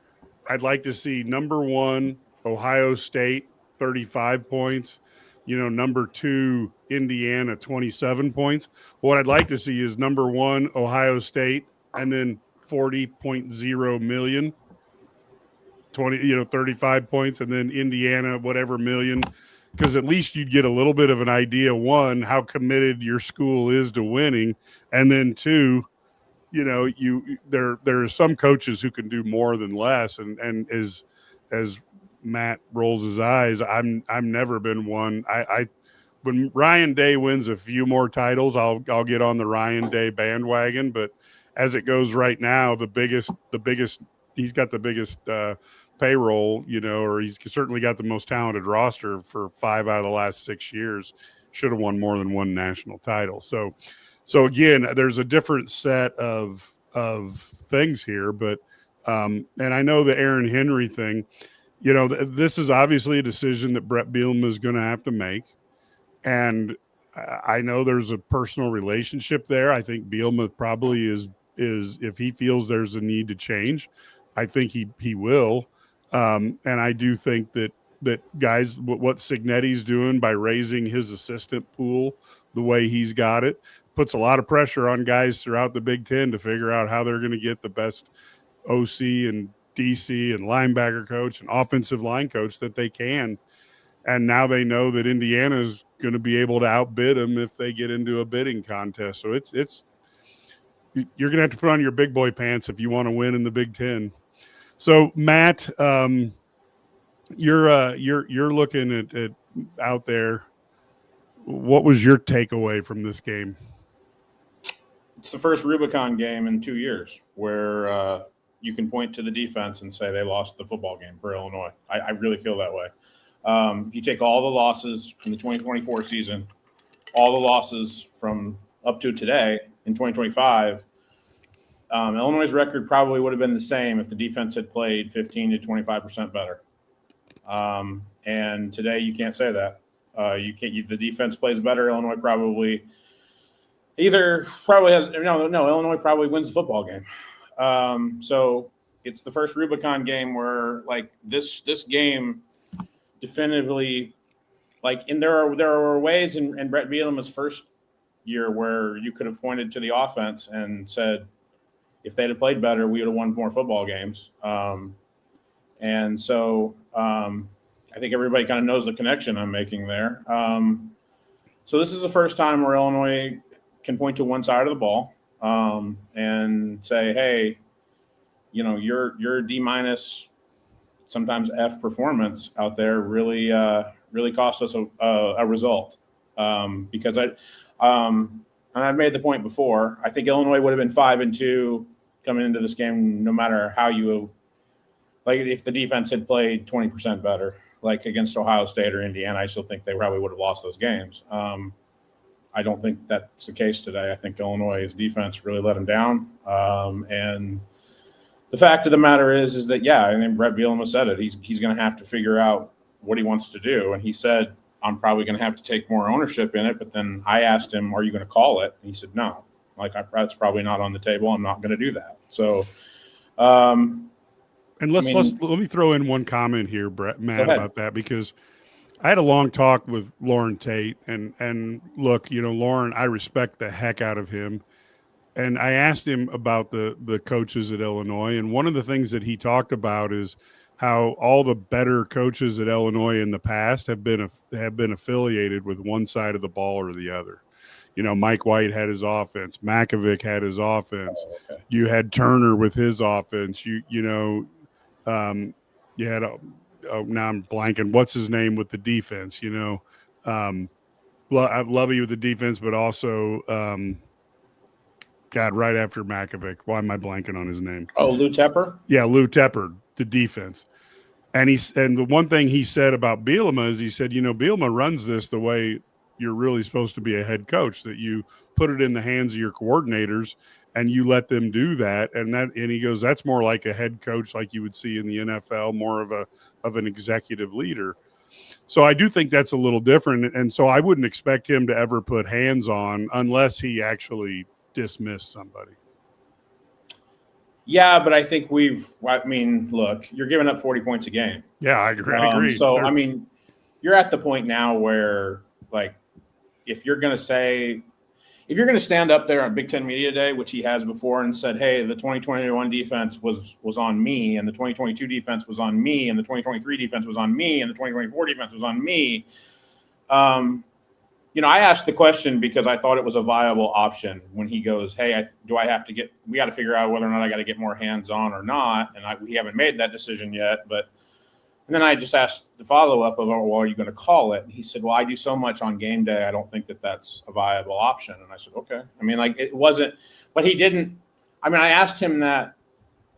I'd like to see number 1 Ohio State 35 points, number 2 Indiana 27 points. What I'd like to see is number 1 Ohio State and then 40.0 million. 35 points, and then Indiana, whatever million, because at least you'd get a little bit of an idea, 1, how committed your school is to winning, and then 2, there are some coaches who can do more than less, and as Matt rolls his eyes, I've never been one. I when Ryan Day wins a few more titles, I'll get on the Ryan Day bandwagon, but as it goes right now, the biggest he's got the biggest payroll, or he's certainly got the most talented roster for 5 out of the last 6 years. Should have won more than one national title. So again, there's a different set of things here, but and I know the Aaron Henry thing, this is obviously a decision that Brett Bielema is going to have to make, and I know there's a personal relationship there. I think Bielema probably is if he feels there's a need to change, I think he will. And I do think that guys, what Signetti's doing by raising his assistant pool the way he's got it puts a lot of pressure on guys throughout the Big Ten to figure out how they're going to get the best OC and DC and linebacker coach and offensive line coach that they can. And now they know that Indiana is going to be able to outbid them if they get into a bidding contest. So you're going to have to put on your big boy pants if you want to win in the Big Ten. So Matt, you're looking at out there. What was your takeaway from this game? It's the first Rubicon game in 2 years where you can point to the defense and say they lost the football game for Illinois. I really feel that way. If you take all the losses in the 2024 season, all the losses from up to today in 2025, Illinois' record probably would have been the same if the defense had played 15 to 25% better. And today you can't say that. The defense plays better. Illinois probably Illinois probably wins the football game. So it's the first Rubicon game where this game definitively, there are ways in Brett Bielema's first year where you could have pointed to the offense and said, if they'd have played better, we would have won more football games. And so I think everybody kind of knows the connection I'm making there. So this is the first time where Illinois can point to one side of the ball and say, hey, your D-, sometimes F performance out there really cost us a result. Because and I've made the point before, I think Illinois would have been 5-2 coming into this game, no matter how if the defense had played 20% better, like against Ohio State or Indiana. I still think they probably would have lost those games. I don't think that's the case today. I think Illinois' defense really let them down. And the fact of the matter is that, I think Brett Bielema said it. He's going to have to figure out what he wants to do. And he said, I'm probably going to have to take more ownership in it. But then I asked him, are you going to call it? And he said, no. That's probably not on the table. I'm not going to do that. So And let me throw in one comment here, Matt, about that, because I had a long talk with Lauren Tate, and look, Lauren, I respect the heck out of him. And I asked him about the coaches at Illinois, and one of the things that he talked about is how all the better coaches at Illinois in the past have been affiliated with one side of the ball or the other. Mike White had his offense. Makovic had his offense. Oh, okay. You had Turner with his offense. You had now I'm blanking. What's his name with the defense? I love you with the defense, but also God, right after Makovic. Why am I blanking on his name? Oh, Lou Tepper? Yeah, Lou Tepper, the defense. And the one thing he said about Bielema is he said, Bielema runs this the way you're really supposed to be a head coach, that you put it in the hands of your coordinators and you let them do that. And he goes, that's more like a head coach like you would see in the NFL, more of an executive leader. So I do think that's a little different. And so I wouldn't expect him to ever put hands on unless he actually dismissed somebody. Yeah, but I think look, you're giving up 40 points a game. Yeah, I agree. So, you're at the point now where, like, if you're going to stand up there on Big Ten Media Day, which he has before, and said, hey, the 2021 defense was on me, and the 2022 defense was on me, and the 2023 defense was on me, and the 2024 defense was on me. I asked the question because I thought it was a viable option when he goes, hey, we got to figure out whether or not I got to get more hands-on or not. And we haven't made that decision yet. And then I just asked the follow-up of, well, are you going to call it? And he said, well, I do so much on game day, I don't think that that's a viable option. And I said, okay. It wasn't, but he didn't. I asked him that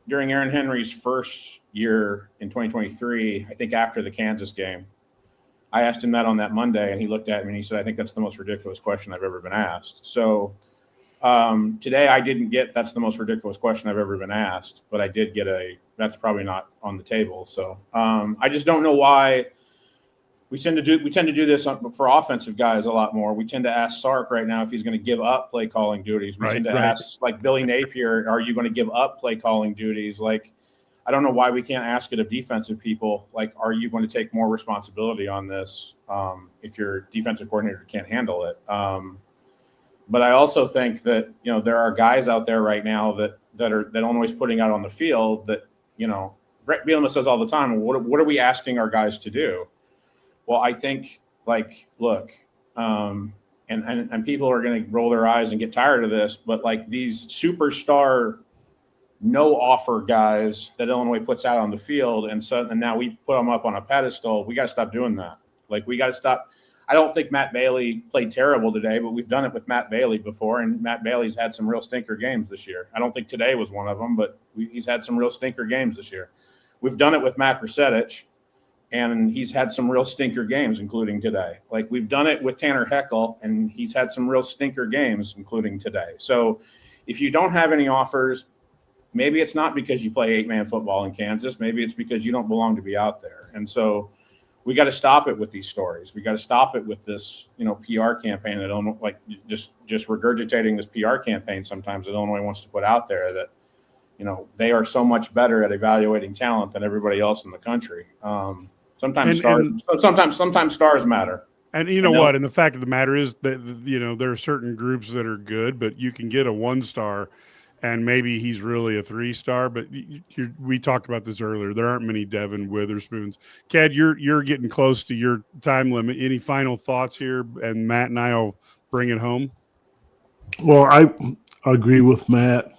during Aaron Henry's first year in 2023, I think after the Kansas game. I asked him that on that Monday, and he looked at me and he said, I think that's the most ridiculous question I've ever been asked. So today I didn't get that's the most ridiculous question I've ever been asked, but I did get that's probably not on the table. So I just don't know why we tend to do this for offensive guys a lot more. We tend to ask Sark right now if he's going to give up play calling duties. We tend to ask, like, Billy Napier, are you going to give up play calling duties? Like, I don't know why we can't ask it of defensive people. Like, are you going to take more responsibility on this if your defensive coordinator can't handle it? But I also think that, there are guys out there right now that Illinois is putting out on the field that, Brett Bielema says all the time, what are we asking our guys to do? Well, I think, like, look, and people are going to roll their eyes and get tired of this, but, like, these superstar no offer guys that Illinois puts out on the field, and now we put them up on a pedestal. We got to stop doing that. Like, we got to stop. I don't think Matt Bailey played terrible today, but we've done it with Matt Bailey before, and Matt Bailey's had some real stinker games this year. I don't think today was one of them, but he's had some real stinker games this year. We've done it with Matt Grusevich, and he's had some real stinker games, including today. Like, we've done it with Tanner Heckel, and he's had some real stinker games, including today. So if you don't have any offers, maybe it's not because you play 8-man football in Kansas. Maybe it's because you don't belong to be out there. And so we got to stop it with these stories. We got to stop it with this, PR campaign that Illinois, like, just regurgitating this PR campaign sometimes that Illinois wants to put out there that, they are so much better at evaluating talent than everybody else in the country. Sometimes stars matter. And you know what? And the fact of the matter is that, there are certain groups that are good, but you can get a 1-star and maybe he's really a 3-star, but we talked about this earlier. There aren't many Devin Witherspoons. Cad, you're getting close to your time limit. Any final thoughts here? And Matt and I will bring it home. Well, I agree with Matt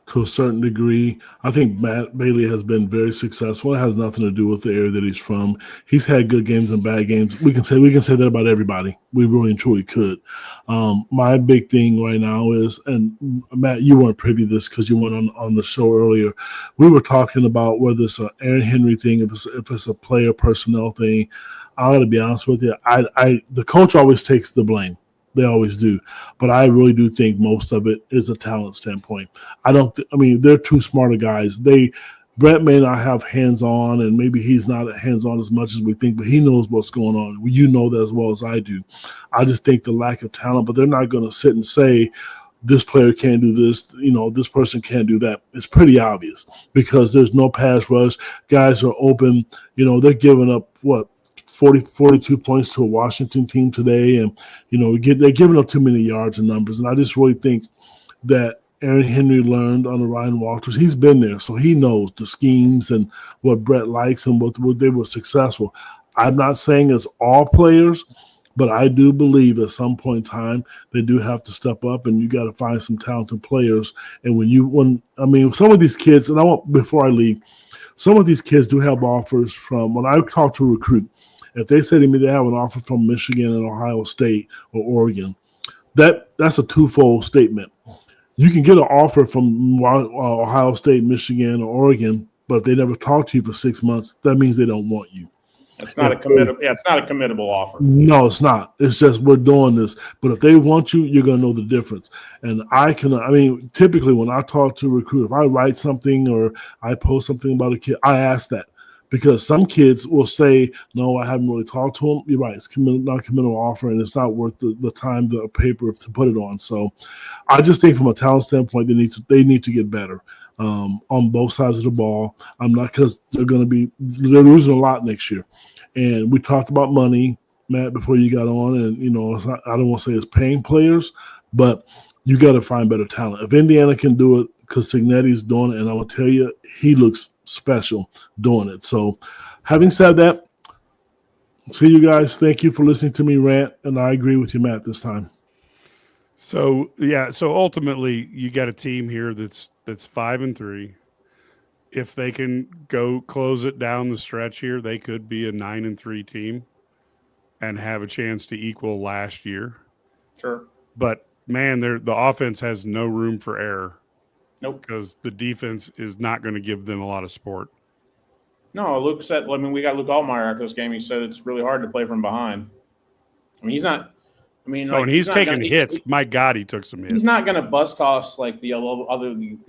to a certain degree. I think Matt Bailey has been very successful. It has nothing to do with the area that he's from. He's had good games and bad games. We can say that about everybody. We really and truly could. My big thing right now is, and Matt, you weren't privy to this because you went on the show earlier. We were talking about whether it's an Aaron Henry thing, if it's a player personnel thing. I got to be honest with you. The coach always takes the blame. They always do. But I really do think most of it is a talent standpoint. They're too smart guys. Brett may not have hands-on, and maybe he's not hands-on as much as we think, but he knows what's going on. You know that as well as I do. I just think the lack of talent, but they're not going to sit and say this player can't do this, this person can't do that. It's pretty obvious because there's no pass rush. Guys are open. They're giving up 42 points to a Washington team today, and they're giving up too many yards and numbers. And I just really think that Aaron Henry learned under Ryan Walters. He's been there, so he knows the schemes and what Brett likes and what they were successful. I'm not saying it's all players, but I do believe at some point in time they do have to step up, and you got to find some talented players. And some of these kids, and before I leave, some of these kids do have offers from, when I talk to a recruit, if they say to me they have an offer from Michigan and Ohio State or Oregon, that's a twofold statement. You can get an offer from Ohio State, Michigan, or Oregon, but if they never talk to you for 6 months, that means they don't want you. It's not a committable. Yeah, it's not a committable offer. No, it's not. It's just we're doing this. But if they want you, you're going to know the difference. And typically when I talk to a recruiter, if I write something or I post something about a kid, I ask that. Because some kids will say, no, I haven't really talked to him. You're right. It's not a committable offer, and it's not worth the time, the paper to put it on. So I just think from a talent standpoint, they need to get better on both sides of the ball. I'm not, because they're losing a lot next year. And we talked about money, Matt, before you got on. And, I don't want to say it's paying players, but you got to find better talent. If Indiana can do it, because Cignetti's doing it, and I'm going to tell you, he looks special doing it. So having said that, see you guys. Thank you for listening to me rant, and I agree with you, Matt, this time. So ultimately you got a team here that's 5-3. If they can go close it down the stretch here, they could be a 9-3 team and have a chance to equal last year. Sure. But man, the offense has no room for error. Nope. Because the defense is not going to give them a lot of sport. No, Luke said, we got Luke Altmaier after this game. He said it's really hard to play from behind. He's not – and he's taking hits. My God, he took some hits. He's not going to bus toss like the 11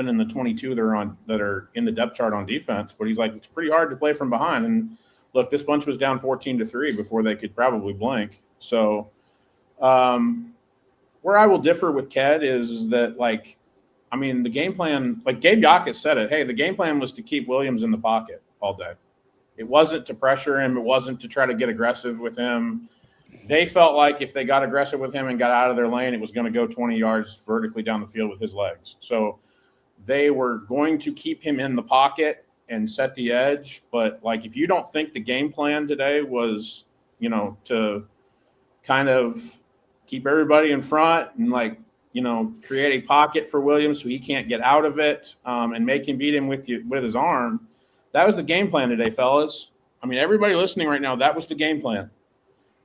and the 22 that are in the depth chart on defense. But he's like, it's pretty hard to play from behind. And look, this bunch was down 14-3 before they could probably blink. So where I will differ with Ked is that, the game plan, like Gabe Yakas said it, hey, the game plan was to keep Williams in the pocket all day. It wasn't to pressure him. It wasn't to try to get aggressive with him. They felt like if they got aggressive with him and got out of their lane, it was going to go 20 yards vertically down the field with his legs. So they were going to keep him in the pocket and set the edge. But, if you don't think the game plan today was, to kind of keep everybody in front and, create a pocket for Williams so he can't get out of it and make him beat him with his arm, that was the game plan today, fellas. Everybody listening right now, that was the game plan.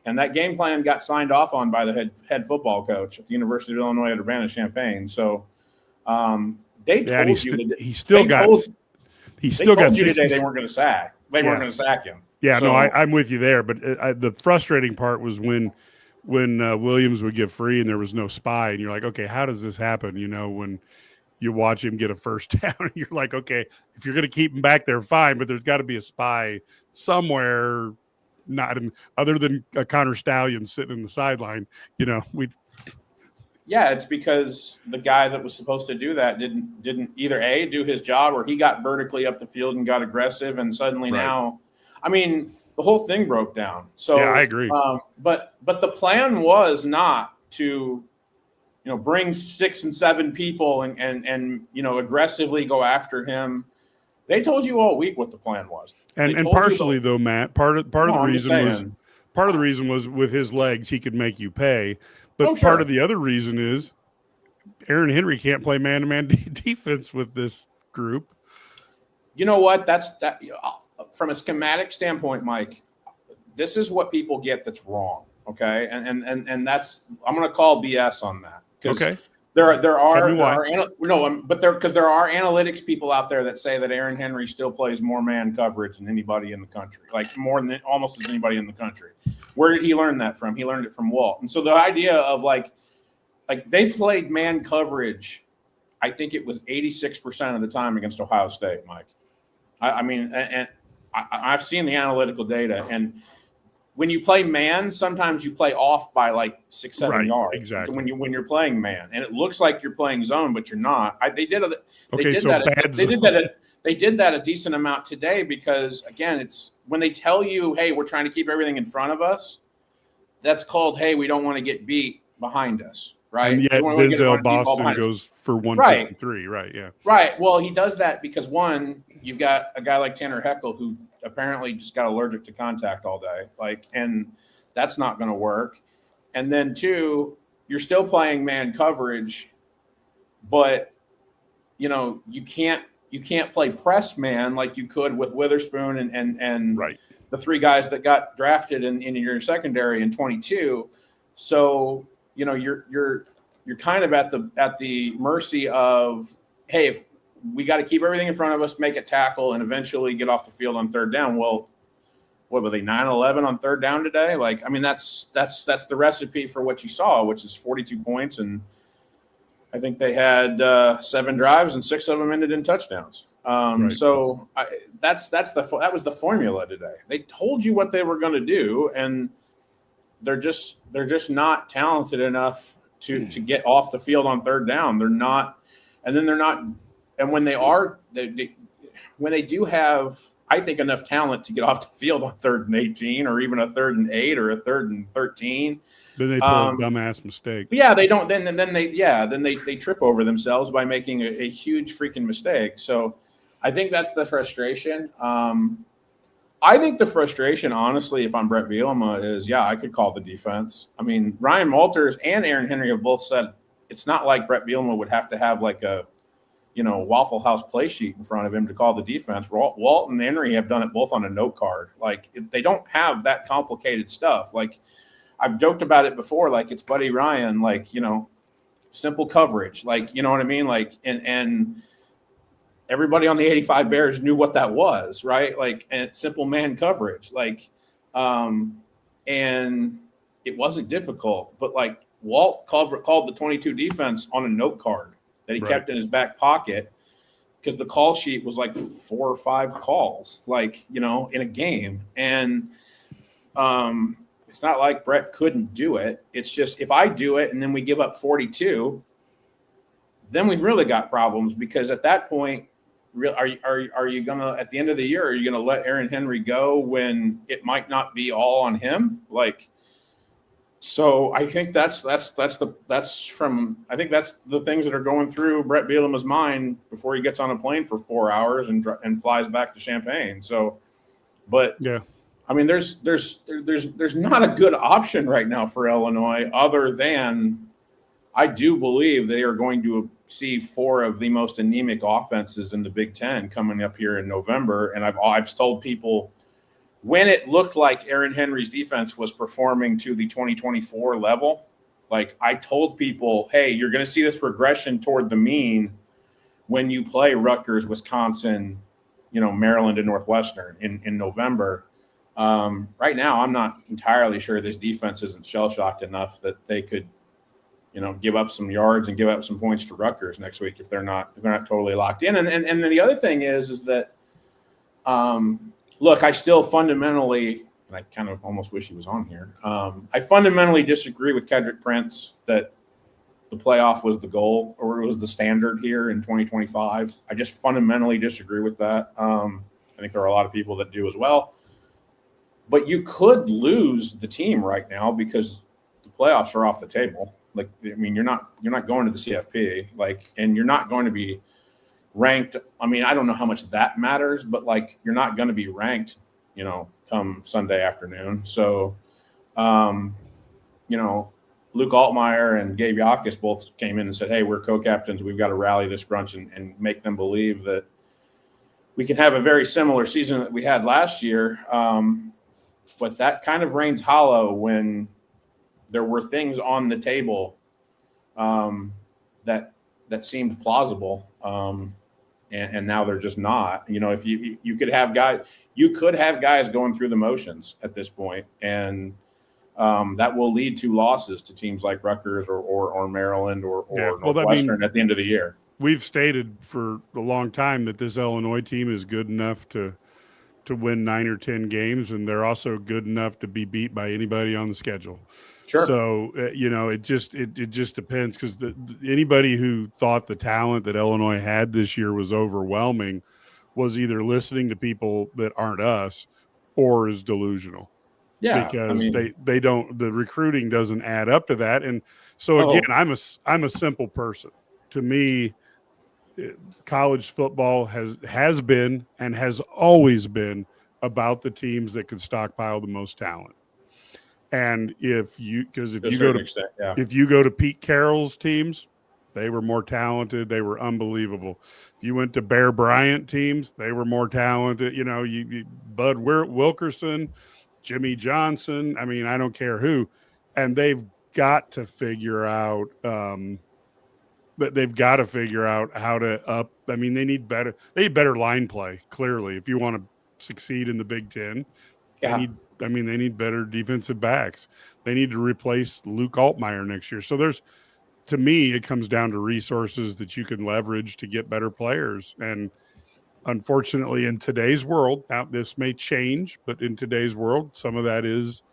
And that game plan got signed off on by the head football coach at the University of Illinois at Urbana-Champaign. So they told you – he still got you today they weren't going to sack. They weren't going to sack him. Yeah, so, no, I'm with you there. But the frustrating part was when Williams would get free and there was no spy, and you're like, okay, how does this happen? When you watch him get a first down, and you're like, okay, if you're going to keep him back there, fine, but there's got to be a spy somewhere, other than Connor Stallion sitting in the sideline. Yeah, it's because the guy that was supposed to do that didn't either A, do his job, or he got vertically up the field and got aggressive, and suddenly now, the whole thing broke down. So yeah, I agree. But the plan was not to, bring 6 and 7 people and aggressively go after him. They told you all week what the plan was. And partially though, Matt, part of the reason was with his legs he could make you pay. But part of the other reason is Aaron Henry can't play man-to-man defense with this group. You know what? That's from a schematic standpoint, Mike. This is what people get that's wrong. Okay, and that's I'm going to call BS on that. Okay. There are analytics people out there that say that Aaron Henry still plays more man coverage than anybody in the country, more than almost as anybody in the country. Where did he learn that from? He learned it from Walt. And so the idea of like they played man coverage, I think it was 86% of the time against Ohio State, Mike. I've seen the analytical data, and when you play man, sometimes you play off by like 6-7 Right, yards. exactly. When you're playing man, and it looks like you're playing zone, but you're not. They did that a decent amount today because again, it's when they tell you, hey, we're trying to keep everything in front of us. That's called, hey, we don't want to get beat behind us, right? And yet Denzel Boston goes for 153, right? Yeah, right. Well, he does that because one, you've got a guy like Tanner Heckel who apparently just got allergic to contact all day, and that's not going to work. And then two, you're still playing man coverage, but you can't play press man like you could with Witherspoon and right. the three guys that got drafted in your secondary in 22. So you're kind of at the mercy of, hey, if we got to keep everything in front of us, make a tackle, and eventually get off the field on third down. Well, what were they, 9-11 on third down today? That's the recipe for what you saw, which is 42 points, and I think they had 7 drives and 6 of them ended in touchdowns. Right. So that was the formula today. They told you what they were going to do, and they're just not talented enough to get off the field on third down. They're not, and then they're not. And when when they do have, I think, enough talent to get off the field on 3rd and 18, or even a 3rd and 8, or a 3rd and 13, then they pull a dumbass mistake. Yeah, they don't. Then they trip over themselves by making a huge freaking mistake. So I think that's the frustration. I think the frustration, honestly, if I'm Brett Bielema, is I could call the defense. I mean, Ryan Walters and Aaron Henry have both said it's not like Brett Bielema would have to have like a Waffle House play sheet in front of him to call the defense. Walt and Henry have done it both on a note card. They don't have that complicated stuff. I've joked about it before. It's Buddy Ryan, simple coverage. You know what I mean? And everybody on the 85 Bears knew what that was, right? And simple man coverage. And it wasn't difficult, but Walt called the 22 defense on a note card that he kept in his back pocket, because the call sheet was 4 or 5 calls, in a game. And it's not like Brett couldn't do it. It's just, if I do it and then we give up 42, then we've really got problems, because at that point, are you gonna, at the end of the year, are you gonna let Aaron Henry go when it might not be all on him? So I think that's the things that are going through Brett Bielema's mind before he gets on a plane for 4 hours and flies back to Champaign. So, but yeah, I mean, there's not a good option right now for Illinois, other than I do believe they are going to see 4 of the most anemic offenses in the Big Ten coming up here in November. And I've told people, when it looked like Aaron Henry's defense was performing to the 2024 level, I told people, hey, you're going to see this regression toward the mean when you play Rutgers, Wisconsin, Maryland, and Northwestern in November. Right now, I'm not entirely sure this defense isn't shell-shocked enough that they could, give up some yards and give up some points to Rutgers next week if they're not totally locked in. And then the other thing is that, look, I still fundamentally, and I kind of almost wish he was on here. I fundamentally disagree with Kedrick Prince that the playoff was the goal, or it was the standard here in 2025. I just fundamentally disagree with that. I think there are a lot of people that do as well. But you could lose the team right now because the playoffs are off the table. You're not going to the CFP, and you're not going to be ranked. I mean, I don't know how much that matters, but you're not going to be ranked, come Sunday afternoon. So, Luke Altmaier and Gabe Yakus both came in and said, hey, we're co-captains. We've got to rally this bunch and make them believe that we can have a very similar season that we had last year. But that kind of rains hollow when there were things on the table that seemed plausible. And now they're just not. If you could have guys going through the motions at this point, and that will lead to losses to teams like Rutgers or Maryland or Northwestern at the end of the year. We've stated for a long time that this Illinois team is good enough to to win 9 or 10 games, and they're also good enough to be beat by anybody on the schedule. Sure. So it just depends, because anybody who thought the talent that Illinois had this year was overwhelming was either listening to people that aren't us or is delusional. Yeah, because they don't, the recruiting doesn't add up to that. And so again, I'm a simple person. To me, college football has been and has always been about the teams that can stockpile the most talent. And if you go to Pete Carroll's teams, they were more talented. They were unbelievable. If you went to Bear Bryant teams, they were more talented. Bud Wilkerson, Jimmy Johnson. I mean, I don't care who, and they've got to figure out. But they've got to figure out how to up. I mean, they need better line play. Clearly, if you want to succeed in the Big Ten, they need better defensive backs. They need to replace Luke Altmaier next year. So to me, it comes down to resources that you can leverage to get better players. And unfortunately, in today's world, now this may change, but in today's world, some of that is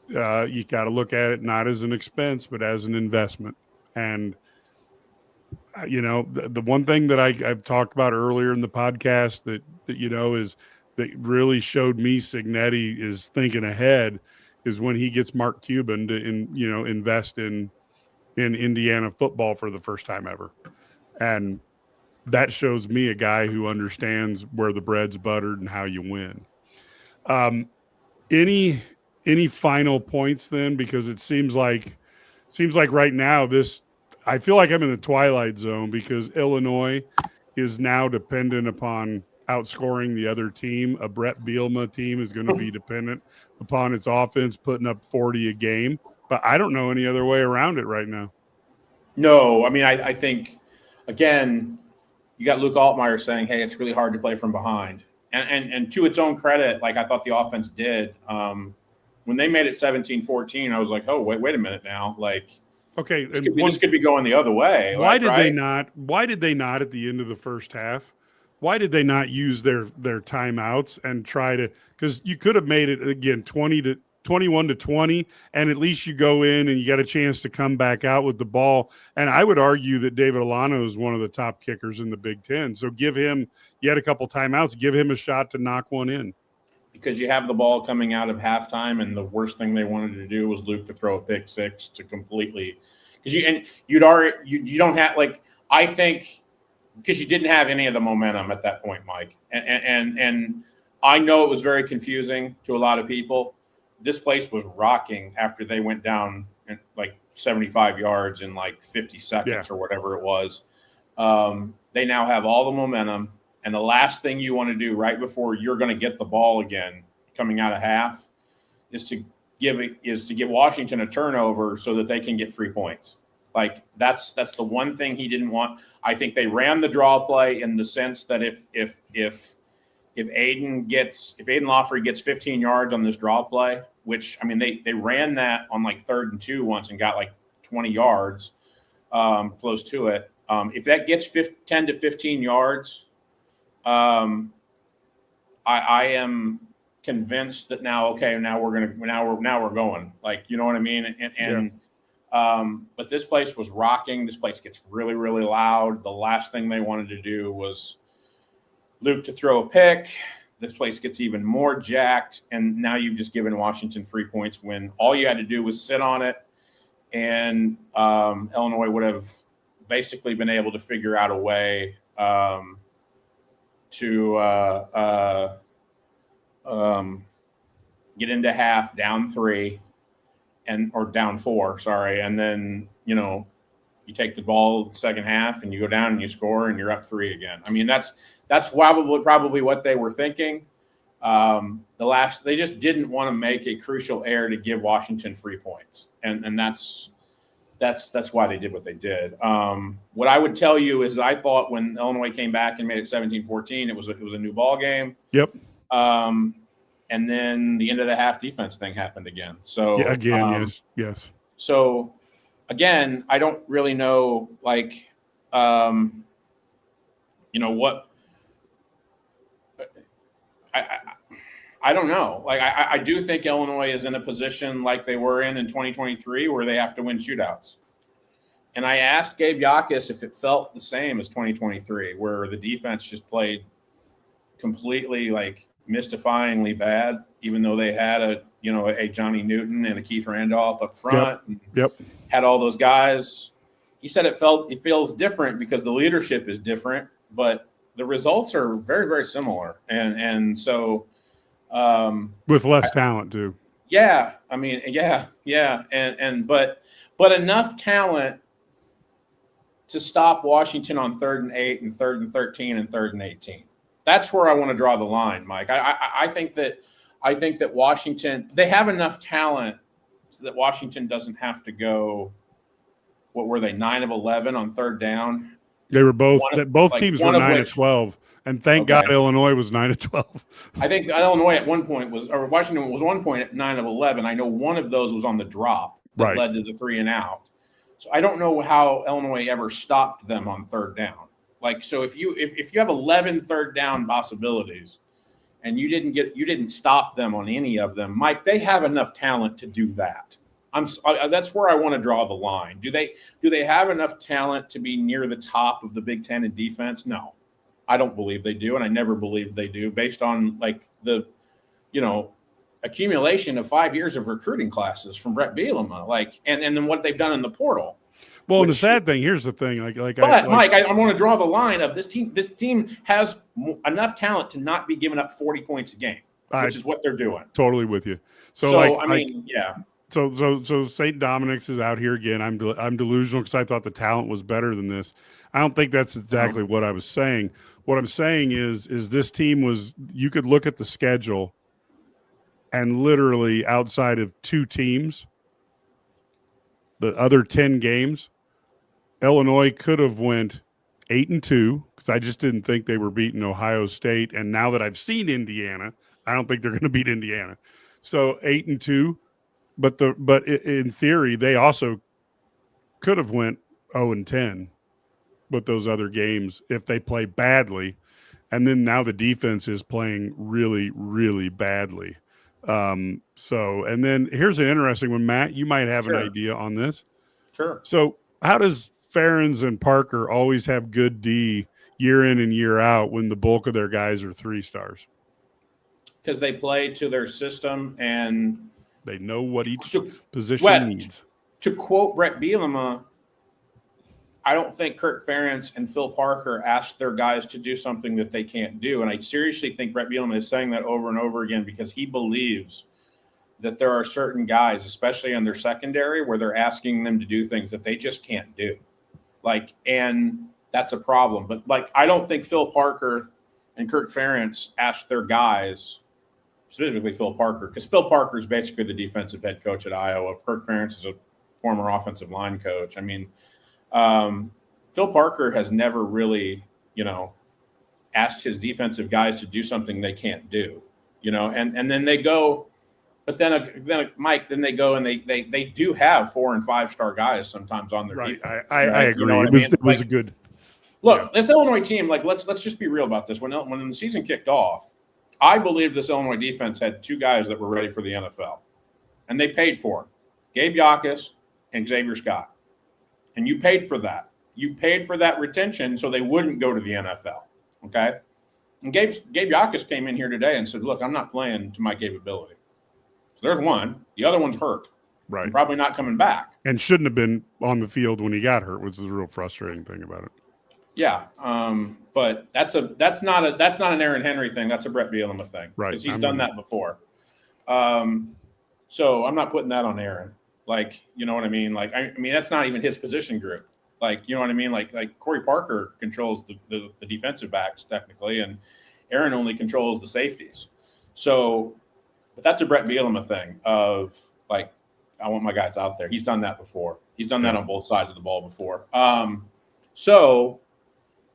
you got to look at it not as an expense, but as an investment. And the one thing that I've talked about earlier in the podcast that is that really showed me Cignetti is thinking ahead is when he gets Mark Cuban to invest in Indiana football for the first time ever. And that shows me a guy who understands where the bread's buttered and how you win. Any final points then? Because it seems like right now I feel like I'm in the twilight zone, because Illinois is now dependent upon outscoring the other team. A Brett Bielema team is going to be dependent upon its offense putting up 40 a game. But I don't know any other way around it right now. No, I mean, I think, again, you got Luke Altmaier saying, hey, it's really hard to play from behind. And to its own credit, like I thought the offense did. When they made it 17-14, I was like, oh, wait a minute now. Like, okay, this could be going the other way. Why did they not? Why did they not at the end of the first half? Why did they not use their timeouts and try to? Because you could have made it again 21-20, and at least you go in and you got a chance to come back out with the ball. And I would argue that David Alano is one of the top kickers in the Big Ten. So give him yet a couple timeouts, give him a shot to knock one in. Because you have the ball coming out of halftime, and the worst thing they wanted to do was Luke to throw a pick six to completely, because you don't have, like, I think, because you didn't have any of the momentum at that point, Mike, and I know it was very confusing to a lot of people. This place was rocking after they went down like 75 yards in like 50 seconds or whatever it was. They now have all the momentum. And the last thing you want to do right before you're going to get the ball again coming out of half is to give Washington a turnover so that they can get 3 points. Like that's the one thing he didn't want. I think they ran the draw play in the sense that if Aiden Lawfrey gets 15 yards on this draw play, which, I mean, they ran that on like 3rd and 2 once and got like 20 yards close to it. If that gets 10 to 15 yards, I am convinced that now we're going, like, you know what I mean? But this place was rocking. This place gets really, really loud. The last thing they wanted to do was Luke to throw a pick. This place gets even more jacked. And now you've just given Washington 3 points when all you had to do was sit on it. And Illinois would have basically been able to figure out a way to get into half down 3 or down 4, sorry. And then, you take the ball the second half and you go down and you score and you're up 3 again. I mean, that's probably what they were thinking. They just didn't want to make a crucial error to give Washington 3 points. And that's why they did what they did. What I would tell you is I thought when Illinois came back and made it 17-14, it was a new ball game. Yep. And then the end of the half defense thing happened again. So yes. So again, I don't really know, like, what I don't know. Like I do think Illinois is in a position like they were in 2023 where they have to win shootouts. And I asked Gabe Yakis if it felt the same as 2023, where the defense just played completely like mystifyingly bad, even though they had a Johnny Newton and a Keith Randolph up front. Yep. Had all those guys. He said it feels different because the leadership is different, but the results are very, very similar. And so with less talent too. Yeah. I mean, yeah. But enough talent to stop Washington on 3rd and 8 and 3rd and 13 and 3rd and 18. That's where I want to draw the line, Mike. I think that Washington, they have enough talent so that Washington doesn't have to go, what were they, 9 of 11 on 3rd down? They were both teams were 9 of 12. And thank God Illinois was 9 of 12. I think Illinois at one point Washington was one point at 9 of 11. I know one of those was on the drop that led to the 3 and out. So I don't know how Illinois ever stopped them on 3rd down. Like, so if you have 11 3rd down possibilities and you didn't stop them on any of them, Mike, they have enough talent to do that. That's where I want to draw the line. Do they have enough talent to be near the top of the Big Ten in defense? No, I don't believe they do, and I never believed they do, based on like the, accumulation of 5 years of recruiting classes from Brett Bielema, and then what they've done in the portal. Well, and the sad thing, here's the thing, Mike, I want to draw the line of this team. This team has enough talent to not be giving up 40 points a game, which is what they're doing. Totally with you. So St. Dominic's is out here again. I'm delusional because I thought the talent was better than this. I don't think that's exactly what I was saying. What I'm saying is this team was, you could look at the schedule and literally outside of 2 teams, the other 10 games, Illinois could have went 8-2 because I just didn't think they were beating Ohio State. And now that I've seen Indiana, I don't think they're going to beat Indiana. So 8-2. But in theory, they also could have went 0-10 with those other games if they play badly. And then now the defense is playing really, really badly. And then here's an interesting one, Matt. You might have an idea on this. Sure. So how does Ferentz and Parker always have good D year in and year out when the bulk of their guys are 3 stars? Because they play to their system and they know what each position needs. To quote Brett Bielema, I don't think Kirk Ferentz and Phil Parker asked their guys to do something that they can't do. And I seriously think Brett Bielema is saying that over and over again because he believes that there are certain guys, especially in their secondary, where they're asking them to do things that they just can't do. And that's a problem. But I don't think Phil Parker and Kirk Ferentz asked their guys, specifically Phil Parker, because Phil Parker is basically the defensive head coach at Iowa. Kirk Ferentz is a former offensive line coach. I mean, Phil Parker has never really, asked his defensive guys to do something they can't do, and then they go, but then Mike, then they go and they do have 4- and 5-star guys sometimes on their defense. I agree. It was a good look. This Illinois team, let's just be real about this. When the season kicked off, I believe this Illinois defense had 2 guys that were ready for the NFL, and they paid for them, Gabe Yakis and Xavier Scott. And you paid for that. You paid for that retention so they wouldn't go to the NFL, okay? And Gabe Yakis came in here today and said, look, I'm not playing to my capability. So there's one. The other one's hurt. Right. And probably not coming back. And shouldn't have been on the field when he got hurt, which is the real frustrating thing about it. Yeah, but that's not an Aaron Henry thing. That's a Brett Bielema thing. Right. Because he's done that before. So I'm not putting that on Aaron. You know what I mean? I mean, that's not even his position group. You know what I mean? Like Corey Parker controls the defensive backs technically, and Aaron only controls the safeties. So, but that's a Brett Bielema thing of I want my guys out there. He's done that before. He's done that on both sides of the ball before. So,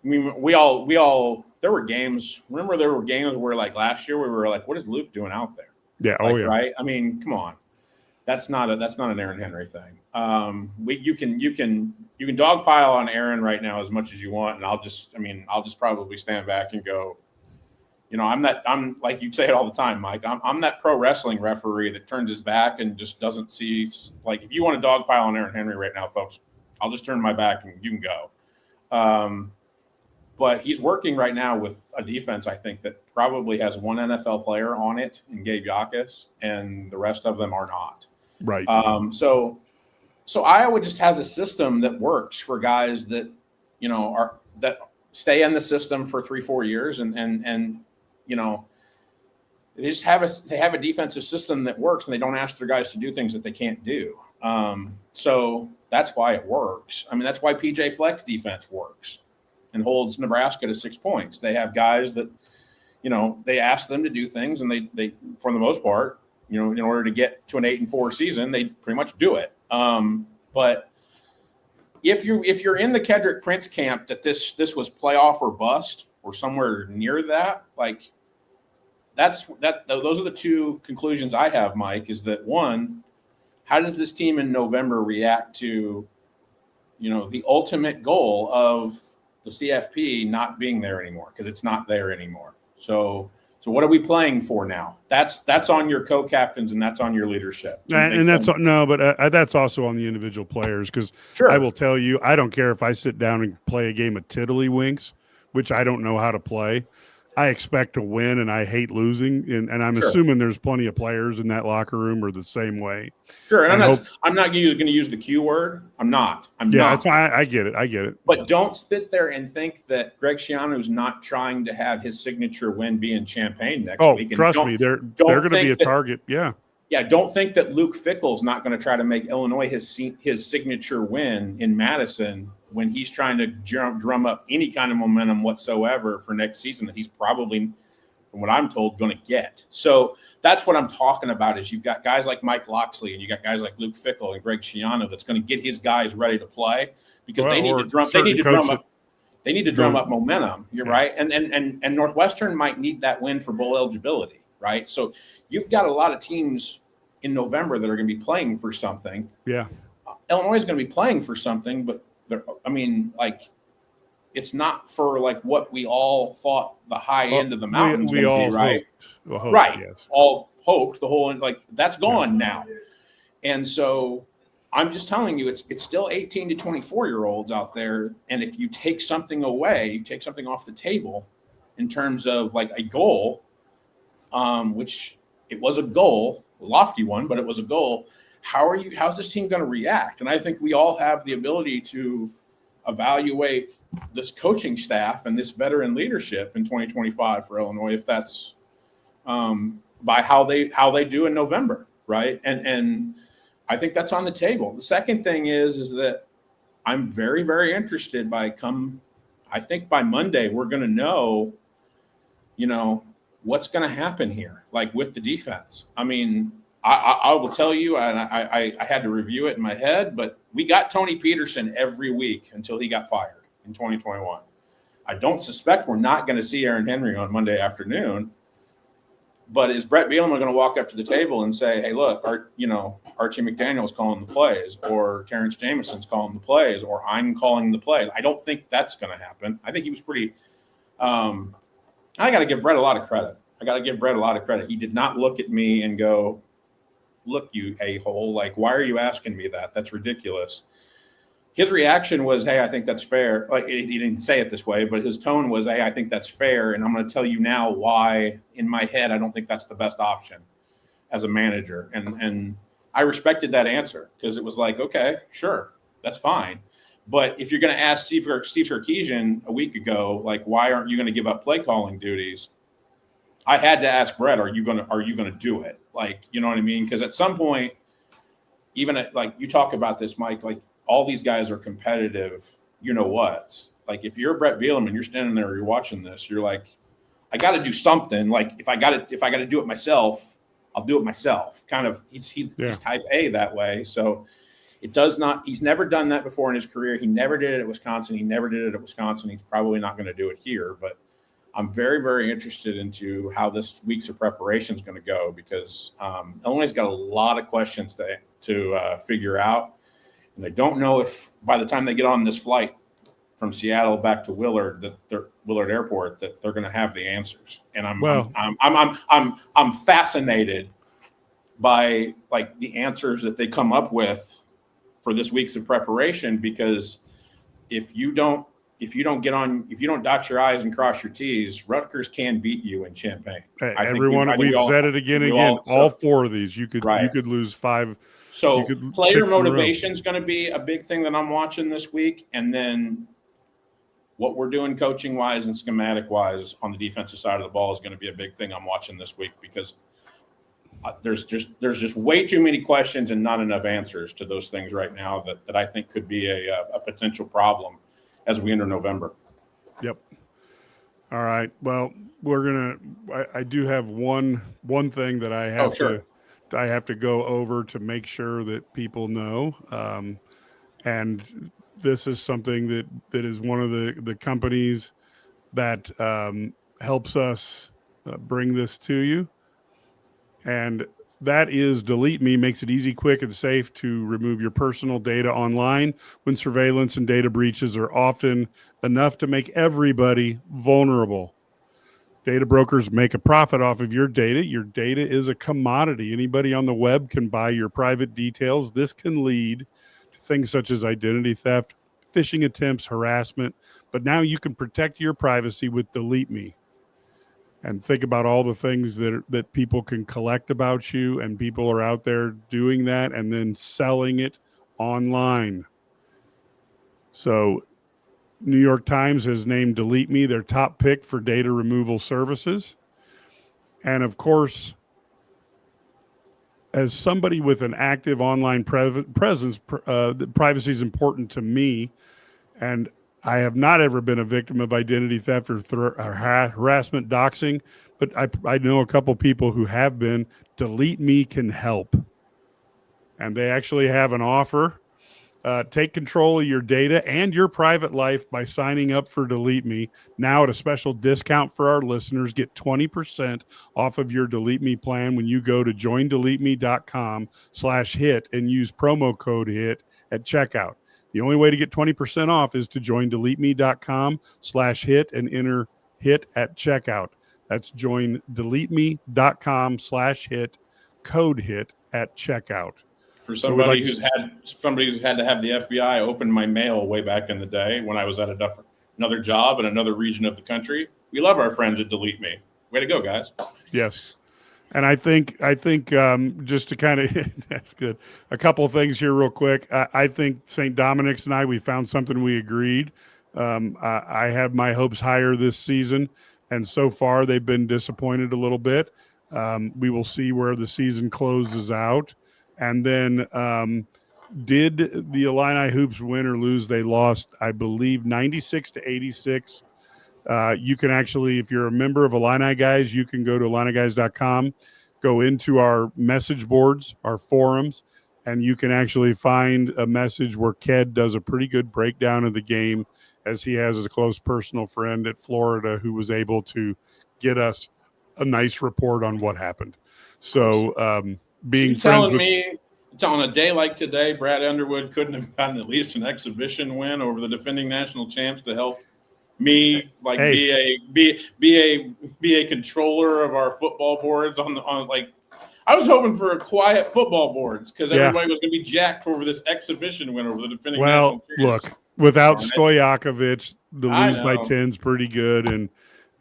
I mean, we all there were games. Remember, there were games where last year we were what is Luke doing out there? Yeah. Yeah. Right. I mean, come on. That's not an Aaron Henry thing. You can dogpile on Aaron right now as much as you want, and I'll just probably stand back and go, I'm like you say it all the time, Mike. I'm that pro wrestling referee that turns his back and just doesn't see. Like, if you want to dogpile on Aaron Henry right now, folks, I'll just turn my back and you can go. But he's working right now with a defense, I think, that probably has one NFL player on it in Gabe Yakus, and the rest of them are not. Right. So Iowa just has a system that works for guys that, that stay in the system for 3-4 years, and they just have a defensive system that works, and they don't ask their guys to do things that they can't do. So that's why it works. I mean, that's why PJ Fleck's defense works and holds Nebraska to 6 points. They have guys that, they ask them to do things, and they for the most part, in order to get to an 8-4 season, they pretty much do it. But if you're in the Kedrick Prince camp that this was playoff or bust or somewhere near that, like those are the two conclusions I have, Mike, is that one, how does this team in November react to, the ultimate goal of the CFP not being there anymore, because it's not there anymore. So what are we playing for now? That's on your co-captains, and that's on your leadership. And that's that's also on the individual players, because sure. I will tell you, I don't care if I sit down and play a game of tiddlywinks, which I don't know how to play. I expect to win, and I hate losing, and I'm assuming there's plenty of players in that locker room are the same way. Sure, and I'm not going to use the Q word. I'm not. That's why I get it. But don't sit there and think that Greg Schiano's not trying to have his signature win be in Champaign next week. And trust me, they're going to be a target. Yeah. Yeah, don't think that Luke Fickell's not going to try to make Illinois his signature win in Madison when he's trying to drum up any kind of momentum whatsoever for next season that he's probably, from what I'm told, going to get. So that's what I'm talking about, is you've got guys like Mike Loxley and you got guys like Luke Fickell and Greg Schiano that's going to get his guys ready to play, because they need to drum up momentum. You're right. And Northwestern might need that win for bowl eligibility. Right. So you've got a lot of teams in November that are going to be playing for something. Yeah. Illinois is going to be playing for something, but it's not for like what we all thought the high end of the mountain was going to be, right? Right. Yes. All hoped, the whole, that's gone now. And so I'm just telling you, it's still 18 to 24-year-olds out there. And if you take something away, you take something off the table in terms of like a goal, which it was a goal, a lofty one, but it was a goal. How's this team going to react? And I think we all have the ability to evaluate this coaching staff and this veteran leadership in 2025 for Illinois, if that's by how they do in November, right? And I think that's on the table. The second thing is that I'm very, very interested I think by Monday we're going to know, what's going to happen here, like with the defense. I mean, I will tell you, and I had to review it in my head, but we got Tony Peterson every week until he got fired in 2021. I don't suspect we're not going to see Aaron Henry on Monday afternoon, but is Brett Bielema going to walk up to the table and say, hey, look, Archie McDaniel's calling the plays, or Terrence Jameson's calling the plays, or I'm calling the plays? I don't think that's going to happen. I think he was pretty I got to give Brett a lot of credit. He did not look at me and go, look, you a-hole, like, why are you asking me that? That's ridiculous. His reaction was, hey, I think that's fair. Like, he didn't say it this way, but his tone was, hey, I think that's fair, and I'm going to tell you now why, in my head, I don't think that's the best option as a manager. And I respected that answer, because it was like, okay, sure, that's fine. But if you're going to ask Steve Sarkisian a week ago, like, why aren't you going to give up play calling duties? I had to ask Brett, are you going to do it? Like, you know what I mean? Because at some point, even like you talk about this, Mike, like all these guys are competitive. You know what? Like if you're Brett Bielema and you're standing there, or you're watching this, you're like, I got to do something. Like if I got to do it myself, I'll do it myself. Kind of, he's type A that way. So it does not. He's never done that before in his career. He never did it at Wisconsin. He's probably not going to do it here. But I'm very, very interested into how this week's of preparation is going to go, because Illinois has got a lot of questions to figure out. And I don't know if by the time they get on this flight from Seattle back to Willard Airport that they're going to have the answers. And I'm fascinated by like the answers that they come up with for this week's of preparation, because if you don't dot your I's and cross your T's, Rutgers can beat you in Champaign. Hey, we've said it again and again. All four of these, you could lose 5. So player motivation is going to be a big thing that I'm watching this week, and then what we're doing coaching wise and schematic wise on the defensive side of the ball is going to be a big thing I'm watching this week, because there's just way too many questions and not enough answers to those things right now that I think could be a potential problem as we enter November. Yep. All right. Well, I do have one thing that I have to go over to make sure that people know. And this is something that is one of the companies that helps us bring this to you. And that is Delete Me. Makes it easy, quick, and safe to remove your personal data online when surveillance and data breaches are often enough to make everybody vulnerable. Data brokers make a profit off of your data. Your data is a commodity. Anybody on the web can buy your private details. This can lead to things such as identity theft, phishing attempts, harassment. But now you can protect your privacy with Delete Me. And think about all the things that people can collect about you, and people are out there doing that and then selling it online. So New York Times has named Delete Me their top pick for data removal services. And of course, as somebody with an active online presence, privacy is important to me. And I have not ever been a victim of identity theft or harassment, doxing, but I know a couple people who have been. Delete Me can help. And they actually have an offer. Take control of your data and your private life by signing up for Delete Me. Now at a special discount for our listeners, get 20% off of your Delete Me plan when you go to joindeleteme.com/hit and use promo code HIT at checkout. The only way to get 20% off is to join deleteme.com/hit and enter HIT at checkout. That's join deleteme.com/hit, code HIT at checkout. For somebody who's had to have the FBI open my mail way back in the day when I was at another job in another region of the country, we love our friends at Delete Me. Way to go, guys. Yes. And I think just to kind of that's good. A couple of things here real quick. I think St. Dominic's and we found something we agreed. I have my hopes higher this season, and so far they've been disappointed a little bit. We will see where the season closes out. And then did the Illini Hoops win or lose? They lost, I believe, 96-86. You can actually, if you're a member of Illini Guys, you can go to IlliniGuys.com, go into our message boards, our forums, and you can actually find a message where Ked does a pretty good breakdown of the game, as he has a close personal friend at Florida who was able to get us a nice report on what happened. So on a day like today, Brad Underwood couldn't have gotten at least an exhibition win over the defending national champs to help me be a controller of our football boards on I was hoping for a quiet football boards because everybody was going to be jacked over this exhibition win over the defending national champs. Look, without Stojakovic, the lose by 10 is pretty good, and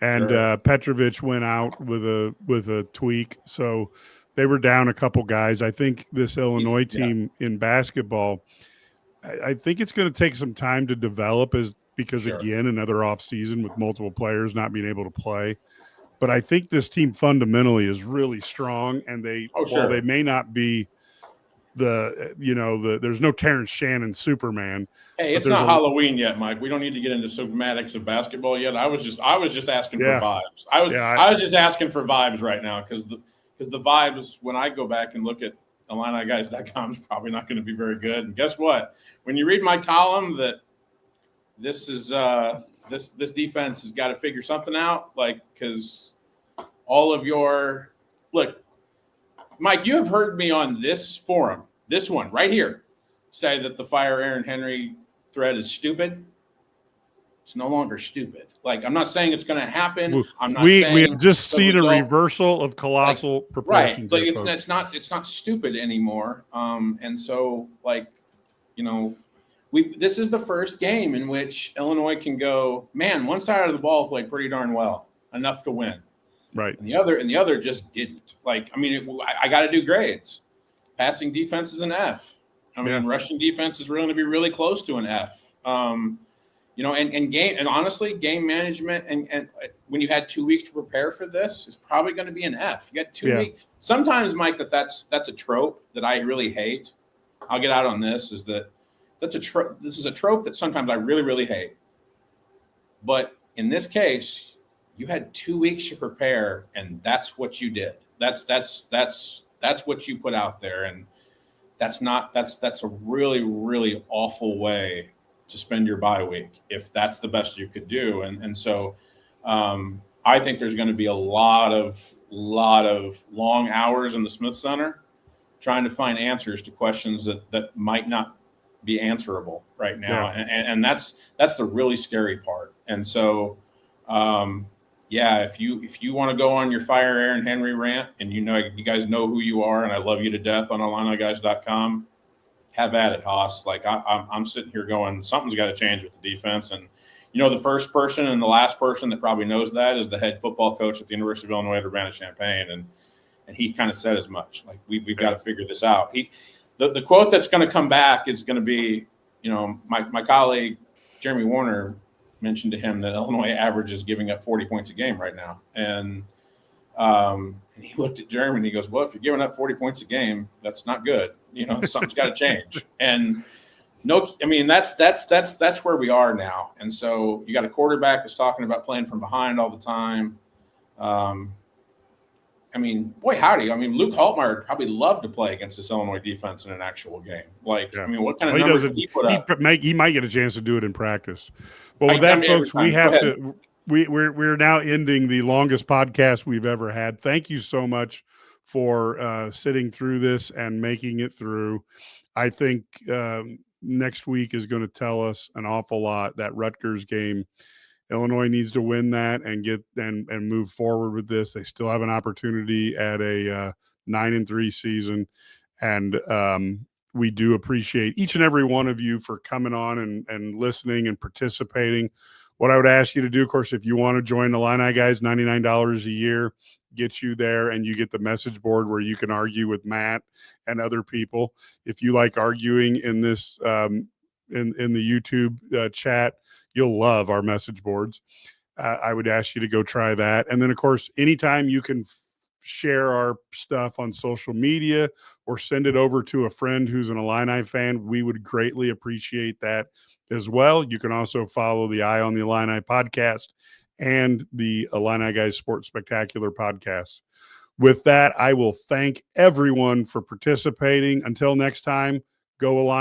Petrovic went out with a tweak, so they were down a couple guys. I think this Illinois team in basketball, I think it's going to take some time to develop because again, another off season with multiple players not being able to play. But I think this team fundamentally is really strong, and they may not be there's no Terrence Shannon Superman. Hey, it's not Halloween yet, Mike. We don't need to get into semantics of basketball yet. I was just asking for vibes. I was just asking for vibes right now because the vibes when I go back and look at IlliniGuys.com is probably not going to be very good. And guess what? When you read my column that this is this defense has got to figure something out, because all of your look, Mike, you have heard me on this forum, this one right here, say that the fire Aaron Henry thread is stupid. It's no longer stupid. Like, I'm not saying it's going to happen. I'm not we saying have just seen result, a reversal of colossal proportions. Right. Like, here, it's not stupid anymore. And so, like, you know, this is the first game in which Illinois can go, man, one side of the ball played pretty darn well, enough to win. Right. And the other just didn't. Like, I mean, I got to do grades. Passing defense is an F. I mean, rushing defense is going to be really close to an F. You know, and honestly, game management and when you had 2 weeks to prepare for this, is probably going to be an F. You got 2 weeks. Sometimes, Mike, that's a trope that I really hate. I'll get out on this. This is a trope that sometimes I really, really hate. But in this case, you had 2 weeks to prepare, and that's what you did. That's what you put out there, and that's a really, really awful way to spend your bye week if that's the best you could do. And so I think there's going to be a lot of long hours in the Smith Center trying to find answers to questions that might not be answerable right now. And that's the really scary part. And so, if you want to go on your Fire Aaron Henry rant, and you guys know who you are, and I love you to death on IlliniGuys.com, have at it, Haas. Like, I'm sitting here going, something's got to change with the defense. And, you know, the first person and the last person that probably knows that is the head football coach at the University of Illinois at Urbana-Champaign. And he kind of said as much. Like, we've got to figure this out. The quote that's going to come back is going to be, you know, my colleague Jeremy Warner mentioned to him that Illinois averages giving up 40 points a game right now. And he looked at Jeremy and he goes, well, if you're giving up 40 points a game, that's not good. You know, something's got to change. And that's where we are now. And so you got a quarterback that's talking about playing from behind all the time. Boy, howdy. Luke Haltmeyer would probably love to play against this Illinois defense in an actual game. What kind of numbers did he put up? He might get a chance to do it in practice. Well, with that, folks, we have to. We're now ending the longest podcast we've ever had. Thank you so much for sitting through this and making it through. I think next week is going to tell us an awful lot. That Rutgers game, Illinois needs to win that and get and move forward with this. They still have an opportunity at a 9-3 season, and we do appreciate each and every one of you for coming on and listening and participating. What I would ask you to do, of course, if you want to join the Illini Guys, $99 a year gets you there, and you get the message board where you can argue with Matt and other people. If you like arguing in this in the YouTube chat, you'll love our message boards. I would ask you to go try that. And then, of course, anytime you can share our stuff on social media or send it over to a friend who's an Illini fan, we would greatly appreciate that as well. You can also follow the Eye on the Illini podcast and the Illini Guys Sports Spectacular podcast. With that, I will thank everyone for participating. Until next time, go Illini.